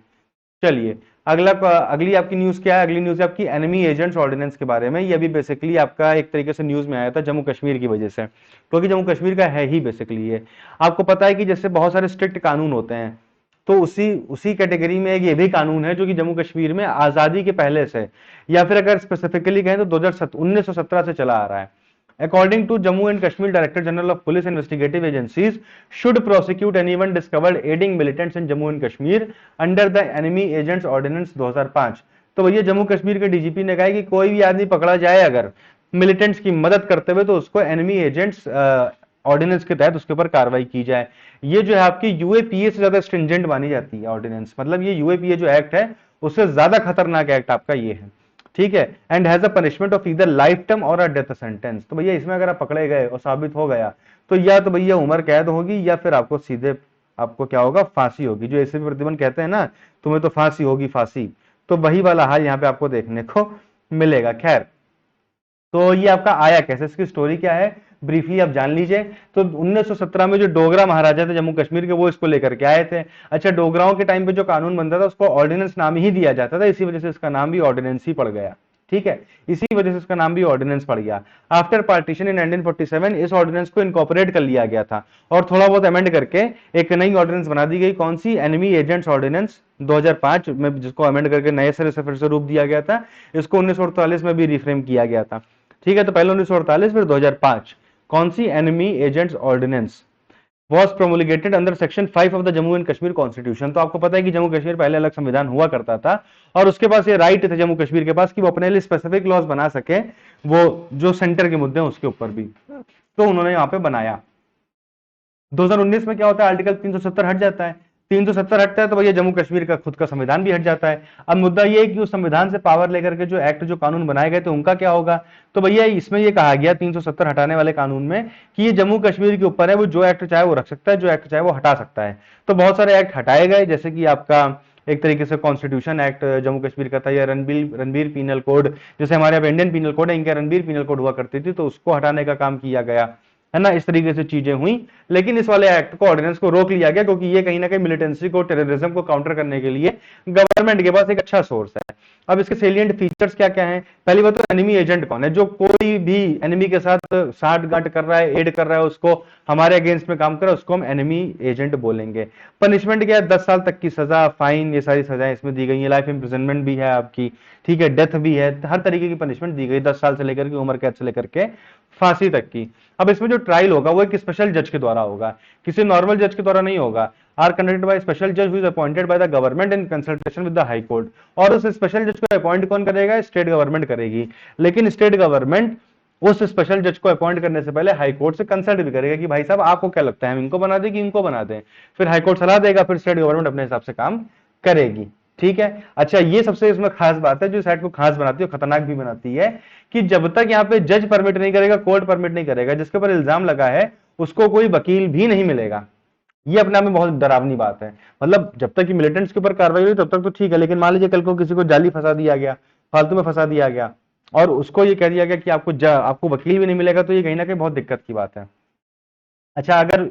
चलिए अगली आपकी न्यूज क्या है? अगली न्यूज है आपकी एनिमी एजेंट्स ऑर्डिनेंस के बारे में। ये भी बेसिकली आपका एक तरीके से न्यूज में आया था जम्मू कश्मीर की वजह से, क्योंकि जम्मू कश्मीर का है ही बेसिकली ये। आपको पता है कि जैसे बहुत सारे स्ट्रिक्ट कानून होते हैं, तो उसी उसी कैटेगरी में एक ये भी कानून है जो कि जम्मू कश्मीर में आजादी के पहले से, या फिर अगर स्पेसिफिकली कहें तो 1917 से चला आ रहा है। According to Jammu and Kashmir Director General of Police Investigative Agencies should prosecute anyone discovered aiding militants in Jammu and Kashmir under the Enemy Agents Ordinance 2005। तो भैया जम्मू कश्मीर के डीजीपी ने कहा है कि कोई भी आदमी पकड़ा जाए अगर मिलिटेंट्स की मदद करते हुए, तो उसको एनिमी एजेंट्स ऑर्डिनेंस के तहत उसके ऊपर कार्रवाई की जाए। ये जो है आपकी यूएपीए से ज्यादा स्ट्रिंजेंट मानी जाती है ऑर्डिनेंस, मतलब ये यूएपीए जो एक्ट है उससे ज्यादा खतरनाक एक्ट आपका ये है, ठीक है। And has a punishment of either life term और अ डेथ सेंटेंस। तो भैया इसमें अगर आप पकड़े गए और साबित हो गया तो या तो भैया उम्र कैद होगी या फिर आपको सीधे आपको क्या होगा, फांसी होगी। जो ऐसे भी प्रतिबंध कहते हैं ना, तुम्हें तो फांसी होगी फांसी, तो वही वाला हाल यहाँ पे आपको देखने को मिलेगा। खैर, तो ये आपका आया कैसे, इसकी स्टोरी क्या है ब्रीफली आप जान लीजिए। तो 1917 में जो डोगरा महाराजा थे जम्मू कश्मीर के, वो इसको लेकर के आए थे। अच्छा, डोगराओं के टाइम पे जो कानून बनता था उसको ऑर्डिनेंस नाम ही दिया जाता था, इसी वजह से इसका नाम भी ऑर्डिनेंस ही पड़ गया, ठीक है। इसी वजह से इसका नाम भी ऑर्डिनेंस पड़ गया। आफ्टर पार्टीशन इन 1947 इस ऑर्डिनेंस को इनकॉर्पोरेट कर लिया गया था और थोड़ा बहुत अमेंड करके एक नई ऑर्डिनेंस बना दी गई। कौन सी? एनिमी एजेंट्स ऑर्डिनेंस 2005 में, जिसको अमेंड करके नए सिरे से फिर से रूप दिया गया था। इसको 1948 में भी रिफ्रेम किया गया था, ठीक है। तो पहले 1948 फिर 2005। कौन सी? Enemy agents ordinance was promulgated under section 5 of the Jammu and Kashmir constitution. तो आपको पता है कि जम्मू कश्मीर पहले अलग संविधान हुआ करता था और उसके पास ये राइट थे जम्मू कश्मीर के पास कि वो अपने लिए स्पेसिफिक लॉज बना सके, वो जो सेंटर के मुद्दे हैं उसके ऊपर भी, तो उन्होंने यहाँ पे बनाया। 2019 में क्या होता है, आर्टिकल 370 हट जाता है। 370 हटता है तो भैया जम्मू कश्मीर का खुद का संविधान भी हट जाता है। अब मुद्दा ये है कि उस संविधान से पावर लेकर के जो एक्ट जो कानून बनाए गए थे उनका क्या होगा। तो भैया इसमें ये कहा गया 370 हटाने वाले कानून में कि ये जम्मू कश्मीर के ऊपर है, वो जो एक्ट चाहे वो रख सकता है, जो एक्ट चाहे वो हटा सकता है। तो बहुत सारे एक्ट हटाए गए, जैसे कि आपका एक तरीके से कॉन्स्टिट्यूशन एक्ट जम्मू कश्मीर का था, या रणबीर पीनल कोड, जैसे हमारे यहाँ इंडियन पीनल कोड है, इनका रणबीर पीनल कोड हुआ करती थी, तो उसको हटाने का काम किया गया है ना। इस तरीके से चीजें हुई, लेकिन इस वाले एक्ट को ऑर्डिनेंस को रोक लिया गया क्योंकि ये कहीं ना कहीं मिलिटेंसी को, टेररिज्म को काउंटर करने के लिए गवर्नमेंट के पास एक अच्छा सोर्स है। अब इसके सेलिएंट फीचर्स क्या क्या हैं? पहली बात तो एनिमी एजेंट कौन है? जो कोई भी एनिमी के साथ साठ गांठ कर रहा है, एड कर रहा है, उसको हमारे अगेंस्ट में काम कर रहा है, उसको हम एनिमी एजेंट बोलेंगे। पनिशमेंट क्या है? 10 साल तक की सजा, फाइन, ये सारी सजाएं इसमें दी गई है। लाइफ इंप्रिजनमेंट भी है आपकी, ठीक है, डेथ भी है, हर तरीके की पनिशमेंट दी गई, 10 साल से लेकर के उम्र कैद से लेकर के फांसी तक की। अब इसमें जो ट्रायल होगा वो एक स्पेशल जज के द्वारा होगा, किसी नॉर्मल जज के द्वारा नहीं होगा। आर कंडक्टेड बाय स्पेशल जज who is appointed by the government in consultation with the high court. और उस स्पेशल जज को अपॉइंट कौन करेगा? स्टेट गवर्नमेंट करेगी, लेकिन स्टेट गवर्नमेंट उस स्पेशल जज को अपॉइंट करने से पहले हाई कोर्ट से कंसल्ट भी करेगा कि भाई साहब आपको क्या लगता है, हम इनको बना दें कि इनको बना दें। फिर हाई कोर्ट सलाह देगा, फिर स्टेट गवर्नमेंट अपने हिसाब से काम करेगी, ठीक है। अच्छा, ये सबसे इसमें खास बात है जो इस एक्ट को खास बनाती है, खतरनाक भी बनाती है, कि जब तक यहाँ पे जज परमिट नहीं करेगा, कोर्ट परमिट नहीं करेगा, जिसके ऊपर इल्जाम लगा है उसको कोई वकील भी नहीं मिलेगा। ये अपने आप में बहुत डरावनी बात है। मतलब जब तक कि मिलिटेंट्स के ऊपर कार्रवाई हुई तब तक तो ठीक है, लेकिन मान लीजिए कल को किसी को जाली फंसा दिया गया, फालतू में फंसा दिया गया, और उसको ये कह दिया गया कि आपको वकील भी नहीं मिलेगा, तो ये कहीं ना कहीं बहुत दिक्कत की बात है। अच्छा, अगर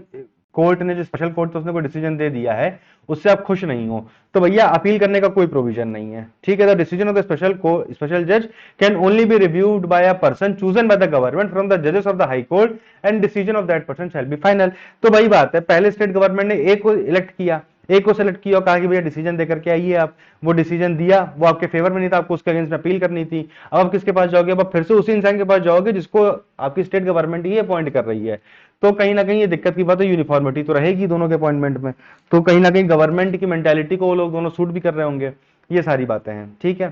कोर्ट ने जो स्पेशल कोर्ट तो उसने कोई डिसीजन दे दिया है, उससे आप खुश नहीं हो, तो भैया अपील करने का कोई प्रोविजन नहीं है, ठीक है। The decision of the special जज can only be reviewed by a person chosen by the government from the जजेस of the high court and decision of that person shall be final. तो वही बात है, पहले स्टेट गवर्नमेंट ने एक को इलेक्ट किया, एक को सेलेक्ट किया और कहा कि भैया डिसीजन देकर के आइए आप। वो डिसीजन दिया, वो आपके फेवर में नहीं था, आपको उसके अगेंस्ट अपील करनी थी। अब आप किसके पास जाओगे? अब आप फिर से उसी इंसान के पास जाओगे जिसको आपकी स्टेट गवर्नमेंट ही अपॉइंट कर रही है। तो कहीं ना कहीं ये दिक्कत की बात है, यूनिफॉर्मिटी तो रहेगी दोनों के अपॉइंटमेंट में, तो कहीं ना कहीं गवर्नमेंट की मेंटालिटी को वो लोग दोनों सूट भी कर रहे होंगे। ये सारी बातें हैं, ठीक है।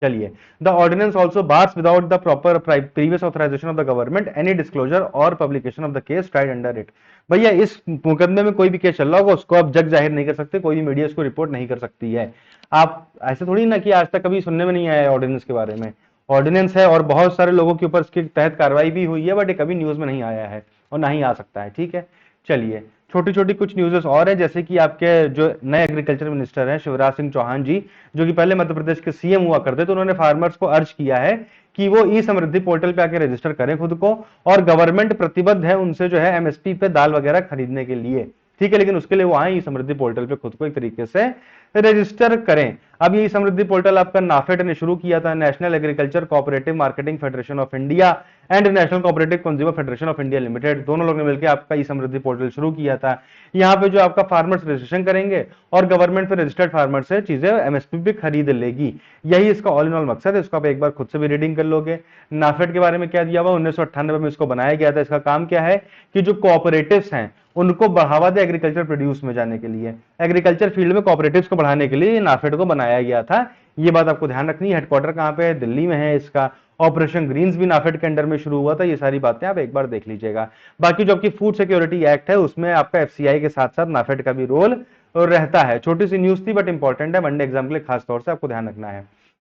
चलिए, the ordinance also bars without the proper previous authorisation of the government any disclosure और publication of the case tried under it. भैया इस मुकदमे में कोई भी केस चल रहा होगा उसको आप जग जाहिर नहीं कर सकते, कोई भी मीडिया उसको रिपोर्ट नहीं कर सकती है। आप ऐसे थोड़ी ना कि आज तक कभी सुनने में नहीं आया ऑर्डिनेंस के बारे में। ऑर्डिनेंस है और बहुत सारे लोगों के ऊपर इसके तहत कार्रवाई भी हुई है, बट ये कभी न्यूज में नहीं आया है और ना ही आ सकता है, ठीक है। चलिए, छोटी छोटी कुछ न्यूज़ेस और है, जैसे कि आपके जो नए एग्रीकल्चर मिनिस्टर हैं शिवराज सिंह चौहान जी, जो कि पहले मध्य प्रदेश के सीएम हुआ करते, तो उन्होंने फार्मर्स को अर्ज किया है कि वो ई समृद्धि पोर्टल पे आके रजिस्टर करें खुद को, और गवर्नमेंट प्रतिबद्ध है उनसे जो है एमएसपी पे दाल वगैरह खरीदने के लिए, ठीक है, लेकिन उसके लिए वो आए ई समृद्धि पोर्टल पे खुद को एक तरीके से रजिस्टर करें। अब ये समृद्धि पोर्टल आपका नाफेड ने शुरू किया था, national agriculture cooperative marketing federation of India and national cooperative consumer federation of India limited, दोनों लोग ने मिलकर आपका ई समृद्धि पोर्टल शुरू किया था। यहाँ पे जो आपका फार्मर्स रजिस्ट्रेशन करेंगे और गवर्नमेंट पे रजिस्टर्ड फार्मर से चीजें एमएसपी पे खरीद लेगी, यही इसका ऑल इन ऑल मकसद है। इसको आप एक बार खुद से भी रीडिंग कर लोगे। नाफेड के बारे में क्या दिया हुआ, 1998 में इसको बनाया गया था। इसका काम क्या है कि जो कोऑपरेटिव्स हैं उनको बढ़ावा दे एग्रीकल्चर प्रोड्यूस में जाने के लिए, एग्रीकल्चर फील्ड में कोऑपरेटिव्स को बढ़ाने के लिए नाफेड को बनाया गया था। ये बात आपको ध्यान रखनी है। हेडक्वार्टर कहां पे है, दिल्ली में है इसका। ऑपरेशन ग्रीन्स भी नाफेड के अंडर में शुरू हुआ था। ये सारी बातें आप एक बार देख लीजिएगा। बाकी जो आपकी फूड सिक्योरिटी एक्ट है उसमें आपका एफसीआई के साथ साथ नाफेड का भी रोल रहता है। छोटी सी न्यूज थी बट इंपॉर्टेंट है, वनडे एग्जाम के लिए खास तौर से आपको ध्यान रखना है।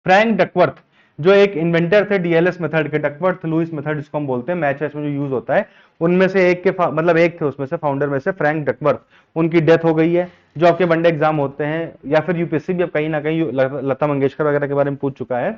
फ्रैंक डकवर्थ जो एक इन्वेंटर थे डीएलएस मेथड के, डकवर्थ लुईस मेथड जिसको हम बोलते हैं, मैच में जो यूज होता है, उनमें से एक के मतलब एक थे उसमें से फाउंडर में से फ्रैंक डकवर्थ, उनकी डेथ हो गई है। जो आपके वनडे एग्जाम होते हैं या फिर यूपीएससी भी अब कहीं ना कहीं लता मंगेशकर वगैरह के बारे में पूछ चुका है,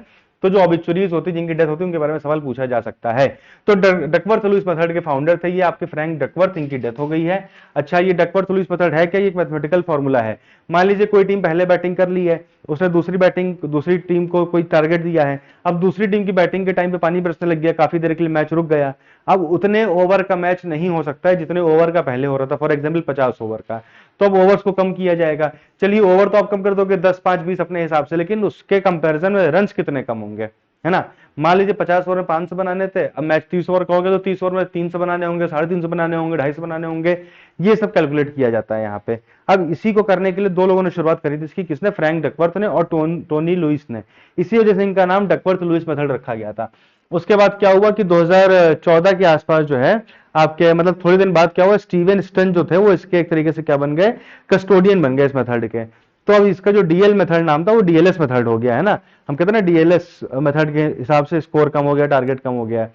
तो जो ऑबिचुरीज होती है जिनकी डेथ होती है उनके बारे में सवाल पूछा जा सकता है। तो डकवर्थ लुईस मेथड के फाउंडर थे ये आपके फ्रैंक डकवर्थ, इनकी डेथ हो गई है। अच्छा, ये डकवर्थ लुईस मेथड है क्या, ये एक मैथमेटिकल फॉर्मूला है। मान लीजिए कोई टीम पहले बैटिंग कर ली है, उसने दूसरी टीम को कोई टारगेट दिया है, अब दूसरी टीम की बैटिंग के टाइम पे पानी बरसने लग गया, काफी देर के लिए मैच रुक गया। अब उतने ओवर का मैच नहीं हो सकता है जितने ओवर का पहले हो रहा था, फॉर एग्जाम्पल 50 ओवर का, तो अब ओवर्स को कम किया जाएगा। चलिए ओवर तो आप कम कर दोगे 10, 5, 20 अपने हिसाब से, लेकिन उसके कंपैरिजन में रन्स कितने कम होंगे, है ना। मान लीजिए 50 ओवर में 500 बनाने थे, अब मैच 30 ओवर का हो गया तो 30 ओवर में 300 बनाने होंगे, 350 बनाने होंगे, 250 बनाने होंगे, ये सब कैलकुलेट किया जाता है यहाँ पे। अब इसी को करने के लिए दो लोगों ने शुरुआत करी थी इसकी, किसने, फ्रैंक डकवर्थ ने और टोनी लुईस ने। इसी वजह से इनका नाम डकवर्थ लुईस मेथड रखा गया था। उसके बाद क्या हुआ कि 2014 के आसपास जो है आपके, मतलब थोड़ी दिन बाद क्या हुआ, स्टीवन स्टन जो थे वो इसके एक तरीके से क्या बन गए, कस्टोडियन बन गए इस मेथड के। तो अब इसका जो डीएल मेथड नाम था वो डीएलएस मेथड हो गया, है ना। हम कहते हैं ना डीएलएस मेथड के हिसाब से स्कोर कम हो गया, टारगेट कम हो गया,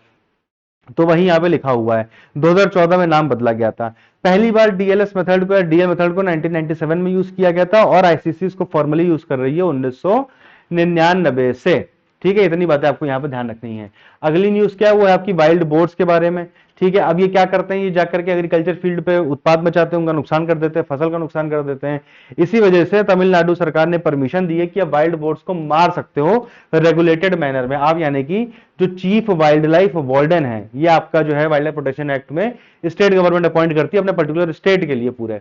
तो वही यहाँ पे लिखा हुआ है। 2014 में नाम बदला गया था। पहली बार डीएलएस मेथड को या डीएल मेथड को 1997 में यूज किया गया था, और आईसीसी इसको फॉर्मली यूज कर रही है 1999 से। ठीक है, इतनी बातें आपको यहाँ पे ध्यान रखनी है। अगली न्यूज क्या है, वो है आपकी वाइल्ड बोर्ड्स के बारे में। ठीक है, अब ये क्या करते हैं, ये जाकर के एग्रीकल्चर फील्ड पे उत्पाद मचाते हैं, उनका नुकसान कर देते हैं, फसल का नुकसान कर देते हैं। इसी वजह से तमिलनाडु सरकार ने परमिशन दी है कि आप वाइल्ड बोर्ड्स को मार सकते हो रेगुलेटेड मैनर में। आप यानी कि जो चीफ वाइल्ड लाइफ वार्डन है, ये आपका जो है वाइल्ड लाइफ प्रोटेक्शन एक्ट में स्टेट गवर्नमेंट अपॉइंट करती है अपने पर्टिकुलर स्टेट के लिए पूरे।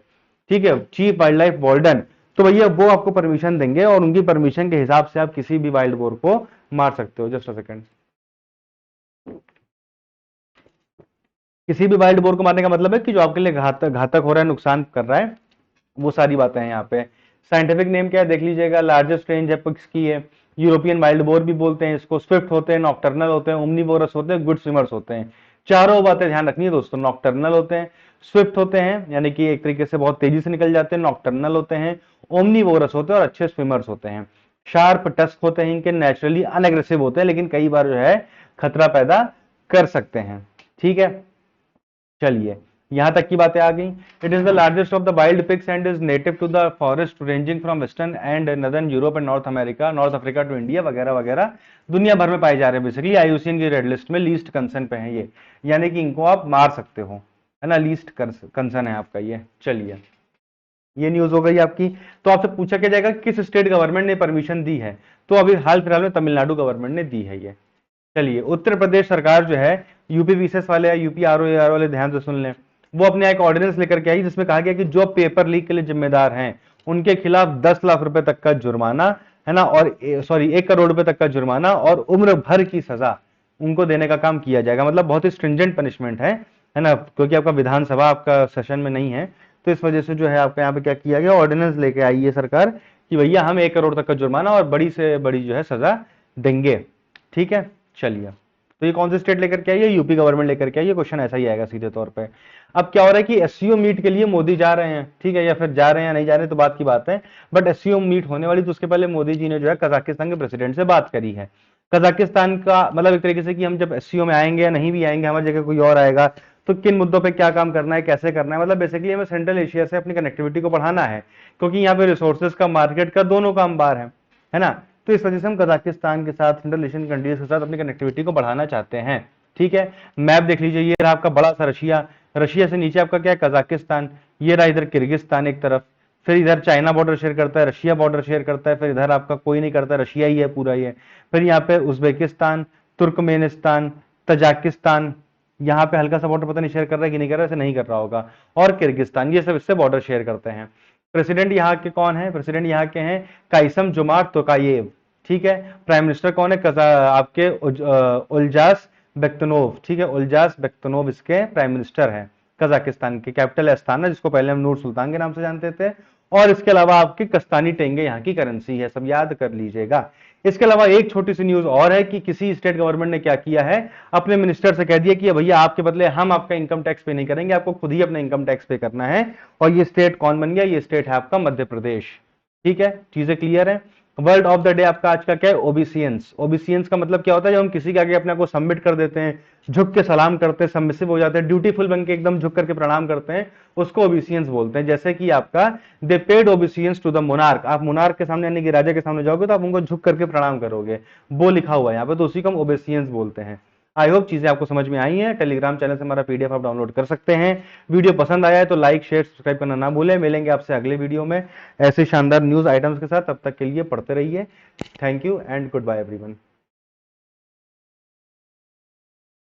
ठीक है, चीफ वाइल्ड लाइफ वार्डन, तो भैया वो आपको परमिशन देंगे और उनकी परमिशन के हिसाब से आप किसी भी वाइल्ड बोर को मार सकते हो। Just a second. किसी भी वाइल्ड बोर को मारने का मतलब है कि जो आपके लिए घातक हो रहा है, नुकसान कर रहा है, वो सारी बातें हैं यहाँ पे। साइंटिफिक नेम क्या है देख लीजिएगा, लार्जेस्ट रेंज एपिक्स की है। यूरोपियन वाइल्ड बोर भी बोलते हैं इसको। स्विफ्ट होते हैं, नॉक्टर्नल होते हैं, ओमनीवोरस होते हैं, गुड स्विमर्स होते हैं। चारों बातें ध्यान रखनी है दोस्तों। नॉक्टर्नल होते हैं, स्विफ्ट होते हैं यानी कि एक तरीके से बहुत तेजी से निकल जाते हैं, नॉक्टर्नल होते हैं, ओमनीवोरस होते हैं और अच्छे स्विमर्स होते हैं। शार्प टस्क होते हैं इनके, नेचुरली अनएग्रेसिव होते हैं लेकिन कई बार जो है खतरा पैदा कर सकते हैं। ठीक है, चलिए यहां तक की बातें आ गई। It is the largest of the wild pigs and is native to the forest ranging from western and northern Europe and North America, North Africa to India वगैरह वगैरह, दुनिया भर में पाए जा रहे हैं। बेसिकली आईयूसीएन की रेड लिस्ट में लीस्ट कंसर्न पे है ये, यानी कि इनको आप मार सकते हो, है ना, लीस्ट कंसर्न है आपका ये। चलिए ये न्यूज हो गई आपकी। तो आपसे पूछा क्या जाएगा किस स्टेट गवर्नमेंट ने परमिशन दी है, तो अभी हाल फिलहाल में तमिलनाडु गवर्नमेंट ने दी है ये। चलिए उत्तर प्रदेश सरकार जो है, यूपी विशेष वाले या यूपी आरओ वाले ध्यान से सुन लें, वो अपने एक ऑर्डिनेंस लेकर के आई जिसमें कहा गया कि जो पेपर लीक के लिए जिम्मेदार हैं उनके खिलाफ 10 लाख रुपए तक का जुर्माना, है ना, और 1 करोड़ रुपए तक का जुर्माना और उम्र भर की सजा उनको देने का काम किया जाएगा। मतलब बहुत ही स्ट्रिंजेंट पनिशमेंट है ना, क्योंकि आपका विधानसभा आपका सेशन में नहीं है, तो इस वजह से जो है आपका यहाँ पे क्या किया गया, ऑर्डिनेंस लेके आई है सरकार कि भैया हम 1 करोड़ तक का जुर्माना और बड़ी से बड़ी जो है सजा देंगे। ठीक है, चलिए तो ये कौन से स्टेट लेकर के आई है, यूपी गवर्नमेंट लेकर के आई है। क्वेश्चन ऐसा ही आएगा सीधे तौर पे। अब क्या हो रहा है कि एससीओ मीट के लिए मोदी जा रहे हैं, ठीक है, या फिर जा रहे हैं या नहीं जा रहे हैं तो बात की बात है, बट एससीओ मीट होने वाली, तो उसके पहले मोदी जी ने जो है कजाकिस्तान के प्रेसिडेंट से बात करी है। कजाकिस्तान का मतलब एक तरीके से कि हम जब एससीओ में आएंगे या नहीं भी आएंगे, हमारी जगह कोई और आएगा तो किन मुद्दों पे क्या काम करना है, कैसे करना है, मतलब बेसिकली हमें सेंट्रल एशिया से अपनी कनेक्टिविटी को बढ़ाना है, क्योंकि यहाँ पे रिसोर्सेज का, मार्केट का दोनों काम बार है ना। तो इस वजह से हम कजाकिस्तान के साथ, सेंट्रल एशियन कंट्रीज के साथ अपनी कनेक्टिविटी को बढ़ाना चाहते हैं। ठीक है, मैप देख लीजिए, ये रहा आपका बड़ा सा रशिया, रशिया से नीचे आपका क्या है, कजाकिस्तान, ये रहा इधर किर्गिस्तान एक तरफ, फिर इधर चाइना बॉर्डर शेयर करता है, रशिया बॉर्डर शेयर करता है, फिर इधर आपका कोई नहीं करता, रशिया ही है पूरा ये। फिर यहाँ पे उज्बेकिस्तान, तुर्कमेनिस्तान, तजाकिस्तान, यहाँ पे हल्का सा बॉर्डर पता नहीं शेयर कर रहा है कि नहीं कर रहा है, ऐसे नहीं कर रहा होगा, और किर्गिस्तान, ये सब इससे बॉर्डर शेयर करते हैं। प्रेसिडेंट यहाँ के कौन है, प्रेसिडेंट यहाँ के हैं काइसम जोमार्ट तोकायेव। ठीक है, प्राइम मिनिस्टर कौन है, आपके उल्जास बेक्तनोव। ठीक है, उल्जास बेक्तनोव इसके प्राइम मिनिस्टर हैं। कजाकिस्तान की कैपिटल अस्ताना, जिसको पहले हम नूर सुल्तान के नाम से जानते थे। और इसके अलावा आपकी कस्तानी टेंगे यहाँ की करेंसी है, सब याद कर लीजिएगा। इसके अलावा एक छोटी सी न्यूज और है कि किसी स्टेट गवर्नमेंट ने क्या किया है, अपने मिनिस्टर से कह दिया कि भैया आपके बदले हम आपका इनकम टैक्स पे नहीं करेंगे, आपको खुद ही अपना इनकम टैक्स पे करना है। और ये स्टेट कौन बन गया, ये स्टेट है आपका मध्य प्रदेश। ठीक है, चीजें क्लियर है। वर्ड ऑफ द डे आपका आज का क्या है, ओबीसियंस। ओबीसियंस का मतलब क्या होता है, जब हम किसी के आगे अपने को सबमिट कर देते हैं, झुक के सलाम करते हैं, सबमिसिव हो जाते हैं, ड्यूटीफुल बन के एकदम झुक करके प्रणाम करते हैं, उसको ओबीसियंस बोलते हैं। जैसे कि आपका they paid obeisance to the monarch, आप मोनार्क के सामने यानी कि राजा के सामने जाओगे तो आप उनको झुक करके प्रणाम करोगे, वो लिखा हुआ है यहाँ पे, तो उसी को हम ओबीसियंस बोलते हैं। आई होप चीजें आपको समझ में आई हैं। टेलीग्राम चैनल से हमारा पीडीएफ आप डाउनलोड कर सकते हैं। वीडियो पसंद आया है तो लाइक शेयर सब्सक्राइब करना ना भूलें। मिलेंगे आपसे अगले वीडियो में ऐसे शानदार न्यूज आइटम्स के साथ, तब तक के लिए पढ़ते रहिए। Thank you and goodbye everyone.